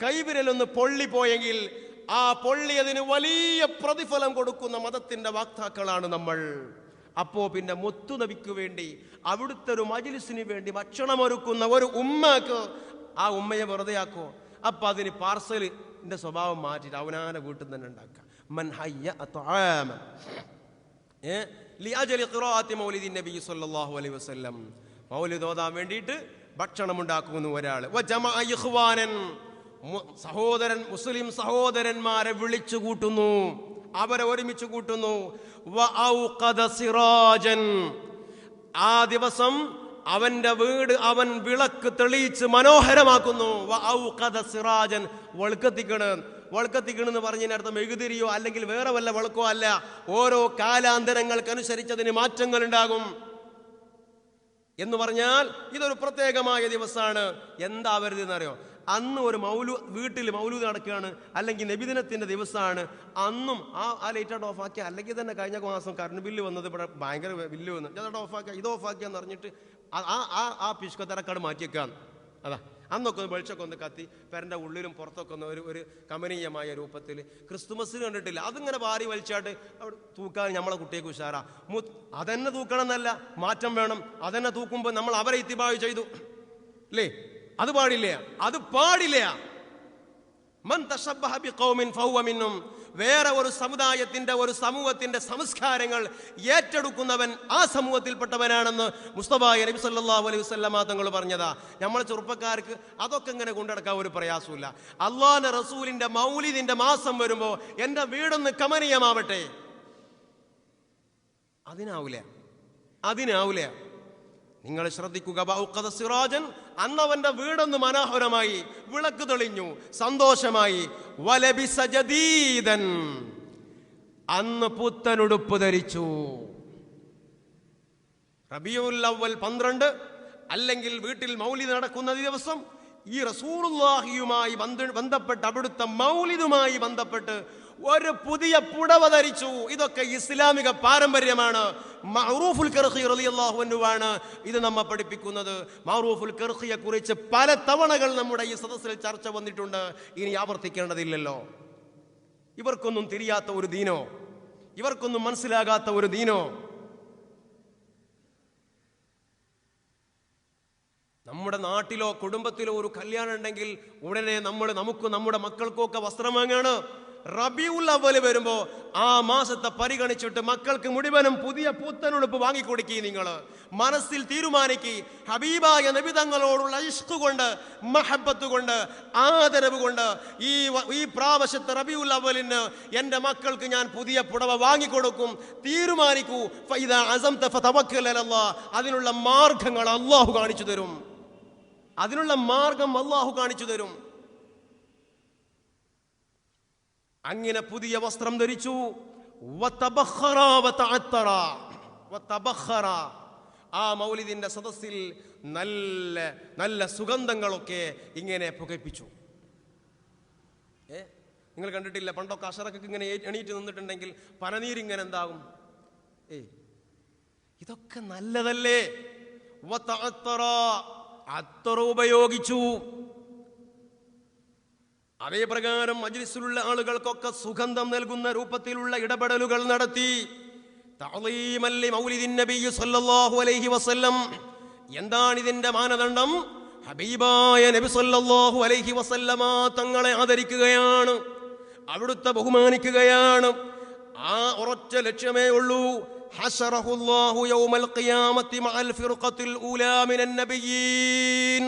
കൈവിരലൊന്ന് പൊള്ളിപ്പോയെങ്കിൽ ആ പൊള്ളിയതിന് വലിയ പ്രതിഫലം കൊടുക്കുന്ന മതത്തിന്റെ വാക്താക്കളാണ് നമ്മൾ. അപ്പോൾ പിന്നെ മുത്തു നബിക്ക് വേണ്ടി അവിടുത്തെ ഒരു മജ്ലിസിന് വേണ്ടി ഭക്ഷണമൊരുക്കുന്ന ഒരു ഉമ്മക്ക് ആ ഉമ്മയെ വെറുതെ ആക്കോ? അപ്പം അതിന് പാർസലിൻ്റെ സ്വഭാവം മാറ്റിയിട്ട് അവനാനെ വീട്ടിൽ തന്നെ ഉണ്ടാക്കുക. മൻ ഹയ്യ അത്ആമ ലിഅജലി ഖിറാഅത്തി മൗലിദി നബി സല്ലല്ലാഹു അലൈഹി വസല്ലം, മൗലിദ് ഓതാൻ വേണ്ടിയിട്ട് ഭക്ഷണം ഉണ്ടാക്കുന്നു ഒരാൾ. വജമഅ ഇഖ്വാനൻ, മുസ്ലിം സഹോദരന്മാരെ വിളിച്ചു കൂട്ടുന്നു, അവരെ ഒരുമിച്ച് കൂട്ടുന്നു. വഔഖദ സിറാജൻ, ആ ദിവസം അവന്റെ വീട് അവൻ വിളക്ക് തെളിയിച്ച് മനോഹരമാക്കുന്നു. വഔഖദ സിറാജൻ, വൾക്കത്തിക്കണെന്ന് പറഞ്ഞതിനർത്ഥം മെഴുകുതിരിയോ അല്ലെങ്കിൽ വേറെ വല്ല വിളക്കോ അല്ല. ഓരോ കാലാന്തരങ്ങൾക്കനുസരിച്ചതിന് മാറ്റങ്ങൾ ഉണ്ടാകും എന്ന് പറഞ്ഞാൽ ഇതൊരു പ്രത്യേകമായ ദിവസമാണ്. എന്താ വരുന്നത് എന്നറിയോ? അന്ന് ഒരു വീട്ടിൽ മൗലൂദ് നടക്കുകയാണ്, അല്ലെങ്കിൽ നബിദിനത്തിന്റെ ദിവസമാണ്. അന്നും ആ ലൈറ്റ് ഓഫാക്കിയ, അല്ലെങ്കിൽ തന്നെ കഴിഞ്ഞ മാസം കറണ്ട് ബില്ല് വന്നത് ഇവിടെ ഭയങ്കര ബില്ല് വന്നു, അത് ഓഫാക്കിയ ഇത് ഓഫാക്കിയാന്ന് പറഞ്ഞിട്ട് ആ പിഷ്കത്തിരക്കാട് മാറ്റിയേക്കാന്ന്. അതാ അന്നൊക്കെ വെളിച്ചൊക്കെ ഒന്ന് കത്തി പെരൻ്റെ ഉള്ളിലും പുറത്തൊക്കെ ഒന്ന് ഒരു കമനീയമായ രൂപത്തിൽ ക്രിസ്തുമസിന് കണ്ടിട്ടില്ല. അതിങ്ങനെ വാരി വലിച്ചാട്ട് അവിടെ തൂക്കാൻ നമ്മളെ കുട്ടിയേക്ക് ഉഷാറാ. അതെന്നെ തൂക്കണം എന്നല്ല, മാറ്റം വേണം. അതെന്നെ തൂക്കുമ്പോൾ നമ്മൾ അവരെ ഇത്തിബാഴ് ചെയ്തു അല്ലേ? അത് പാടില്ല, അത് പാടില്ല. മൻ തശബ്ബഹ ബിഖൗമിൻ ഫഹുവ മിൻഹും, വേറെ ഒരു സമുദായത്തിന്റെ ഒരു സമൂഹത്തിന്റെ സംസ്കാരങ്ങൾ ഏറ്റെടുക്കുന്നവൻ ആ സമൂഹത്തിൽപ്പെട്ടവനാണെന്ന് മുസ്തഫ നബി സല്ലല്ലാഹു അലൈഹി വസല്ലമ തങ്ങൾ പറഞ്ഞതാ. നമ്മളെ ചെറുപ്പക്കാർക്ക് അതൊക്കെ ഇങ്ങനെ കൊണ്ടെടുക്കാൻ ഒരു പ്രയാസമില്ല. അള്ളാഹുവിന്റെ റസൂലിന്റെ മൗലിദിന്റെ മാസം വരുമ്പോ എന്റെ വീടൊന്ന് കമനീയമാവട്ടെ, അതിനാവൂല. നിങ്ങൾ ശ്രദ്ധിക്കുക. വഔഖദ സിറാജൻ, അന്നവന്റെ വീടൊന്ന് മനോഹരമായി, വിളക്ക് തെളിഞ്ഞു, സന്തോഷമായി. വലബിസ ജദീദൻ, അന്ന് പുത്തനുടുപ്പ് ധരിച്ചു. റബീഉൽ അവ്വൽ 12 അല്ലെങ്കിൽ വീട്ടിൽ മൗലിദ് നടക്കുന്ന ദിവസം ഈ റസൂലുള്ളാഹിയുമായി ബന്ധപ്പെട്ട് അവിടുത്തെ മൗലിദുമായി ബന്ധപ്പെട്ട് ഒരു പുതിയ പുടവ ധരിച്ചു. ഇതൊക്കെ ഇസ്ലാമിക പാരമ്പര്യമാണ്. മഅറൂഫുൽ ഖർഖി റളിയല്ലാഹു അൻഹുവാണ് ഇത് നമ്മെ പഠിപ്പിക്കുന്നത്. മഅറൂഫുൽ ഖർഖിയെ കുറിച്ച് പല തവണകൾ നമ്മുടെ ഈ സദസ്സിൽ ചർച്ച വന്നിട്ടുണ്ട്. ഇനി ആവർത്തിക്കേണ്ടതില്ലല്ലോ. ഇവർക്കൊന്നും തിരിയാത്ത ഒരു ദീനോ, ഇവർക്കൊന്നും മനസ്സിലാകാത്ത ഒരു ദീനോ. നമ്മുടെ നാട്ടിലോ കുടുംബത്തിലോ ഒരു കല്യാണം ഉണ്ടെങ്കിൽ ഉടനെ നമുക്ക് നമ്മുടെ മക്കൾക്കൊക്കെ വസ്ത്രം വാങ്ങാണ്. റബീഉൽ അവ്വൽ വരുമ്പോ ആ മാസത്തെ പരിഗണിച്ചിട്ട് മക്കൾക്ക് മുഴുവനും പുതിയ പുത്തനുടുപ്പ് വാങ്ങിക്കൊടുക്കി. നിങ്ങൾ മനസ്സിൽ തീരുമാനിക്കി, ഹബീബായ നബി തങ്ങളോടുള്ള ഇഷ്ക് കൊണ്ട്, മഹബത്ത് കൊണ്ട്, ആദരവ് കൊണ്ട് ഈ പ്രാവശ്യത്തെ റബീഉൽ അവ്വലിന് എൻ്റെ മക്കൾക്ക് ഞാൻ പുതിയ പുടവ വാങ്ങിക്കൊടുക്കും. തീരുമാനിക്കൂ. ഫഇദാ അസംത ഫതവക്കൽ അലല്ലാഹ്, അതിനുള്ള മാർഗങ്ങൾ അല്ലാഹു കാണിച്ചു തരും. അതിനുള്ള മാർഗം അല്ലാഹു കാണിച്ചു തരും. അങ്ങനെ പുതിയ വസ്ത്രം ധരിച്ചു. ആ മൗലിദിന്റെ സദസ്സിൽ നല്ല നല്ല സുഗന്ധങ്ങളൊക്കെ ഇങ്ങനെ പുകപ്പിച്ചു. നിങ്ങൾ കണ്ടിട്ടില്ല, പണ്ടൊക്കെ അശറക്കൊക്കെ ഇങ്ങനെ എണീറ്റ് നിന്നിട്ടുണ്ടെങ്കിൽ പനനീരിങ്ങനെ എന്താകും? ഇതൊക്കെ നല്ലതല്ലേ? അത്തറ ഉപയോഗിച്ചു. അതേപ്രകാരം മജ്ലിസിലുള്ള ആളുകൾക്കൊക്കെ സുഗന്ധം നൽകുന്ന രൂപത്തിലുള്ള ഇടപെടലുകൾ നടത്തി. തഅളീമൻ ലിമൗലിദിൻ നബി സല്ലല്ലാഹു അലൈഹി വസല്ലം. എന്താണ് ഇതിന്റെ മാനദണ്ഡം? ഹബീബായ നബി സല്ലല്ലാഹു അലൈഹി വസല്ലമ തങ്ങളെ ആദരിക്കുകയാണ്, അവിടുത്തെ ബഹുമാനിക്കുകയാണ്. ആ ഒരൊറ്റ ലക്ഷ്യമേ ഉള്ളൂ. ഹശറഹുല്ലാഹു യൗമൽ ഖിയാമത്തി മഅൽ ഫിർഖത്തിൽ ഊലാ മിനൻ നബിയ്യീൻ.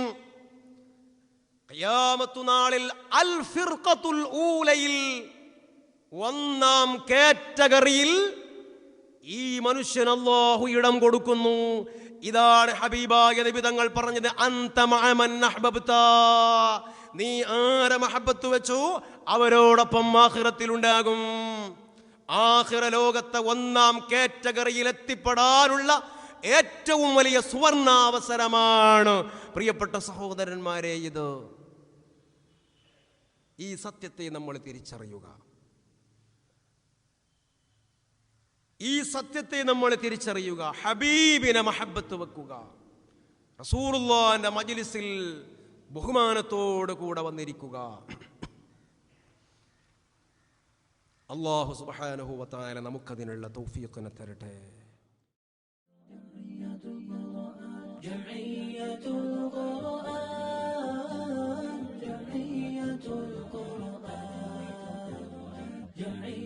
ഖിയാമത്ത് നാളിൽ അൽ ഫിർഖത്തുൽ ഊലയിൽ, ഒന്നാം കാറ്റഗറിയിൽ ഈ മനുഷ്യൻ അല്ലാഹു ഇടം കൊടുക്കുന്നു. ഇതാണ് ഹബീബായ നബി തങ്ങൾ പറഞ്ഞത്, അൻത മഅ മൻ അഹ്ബബ്ത. നീ ആരെ മഹബത്ത് വെച്ചു അവരോടൊപ്പം ആഖിറത്തിൽ ഉണ്ടാകും. ആഖിറ ലോകത്തെ ഒന്നാം കാറ്റഗറിയിൽ എത്തിപ്പെടാനുള്ള ഏറ്റവും വലിയ സുവർണാവസരമാണ് പ്രിയപ്പെട്ട സഹോദരന്മാരെ ഇത്. ഈ സത്യത്തെ നമ്മൾ തിരിച്ചറിയുക. ഈ സത്യത്തെ നമ്മൾ തിരിച്ചറിയുക. ഹബീബിനെ മഹബത്ത് വെക്കുക. റസൂലുള്ളാഹിന്റെ മജ്ലിസിൽ ബഹുമാനത്തോടു കൂടെ വന്നിരിക്കുക. അല്ലാഹു സുബ്ഹാനഹു വ തആല നമുക്കതിനുള്ള തൗഫീഖിനെ തരട്ടെ. جمعية القرآن جمعية القرآن جمعية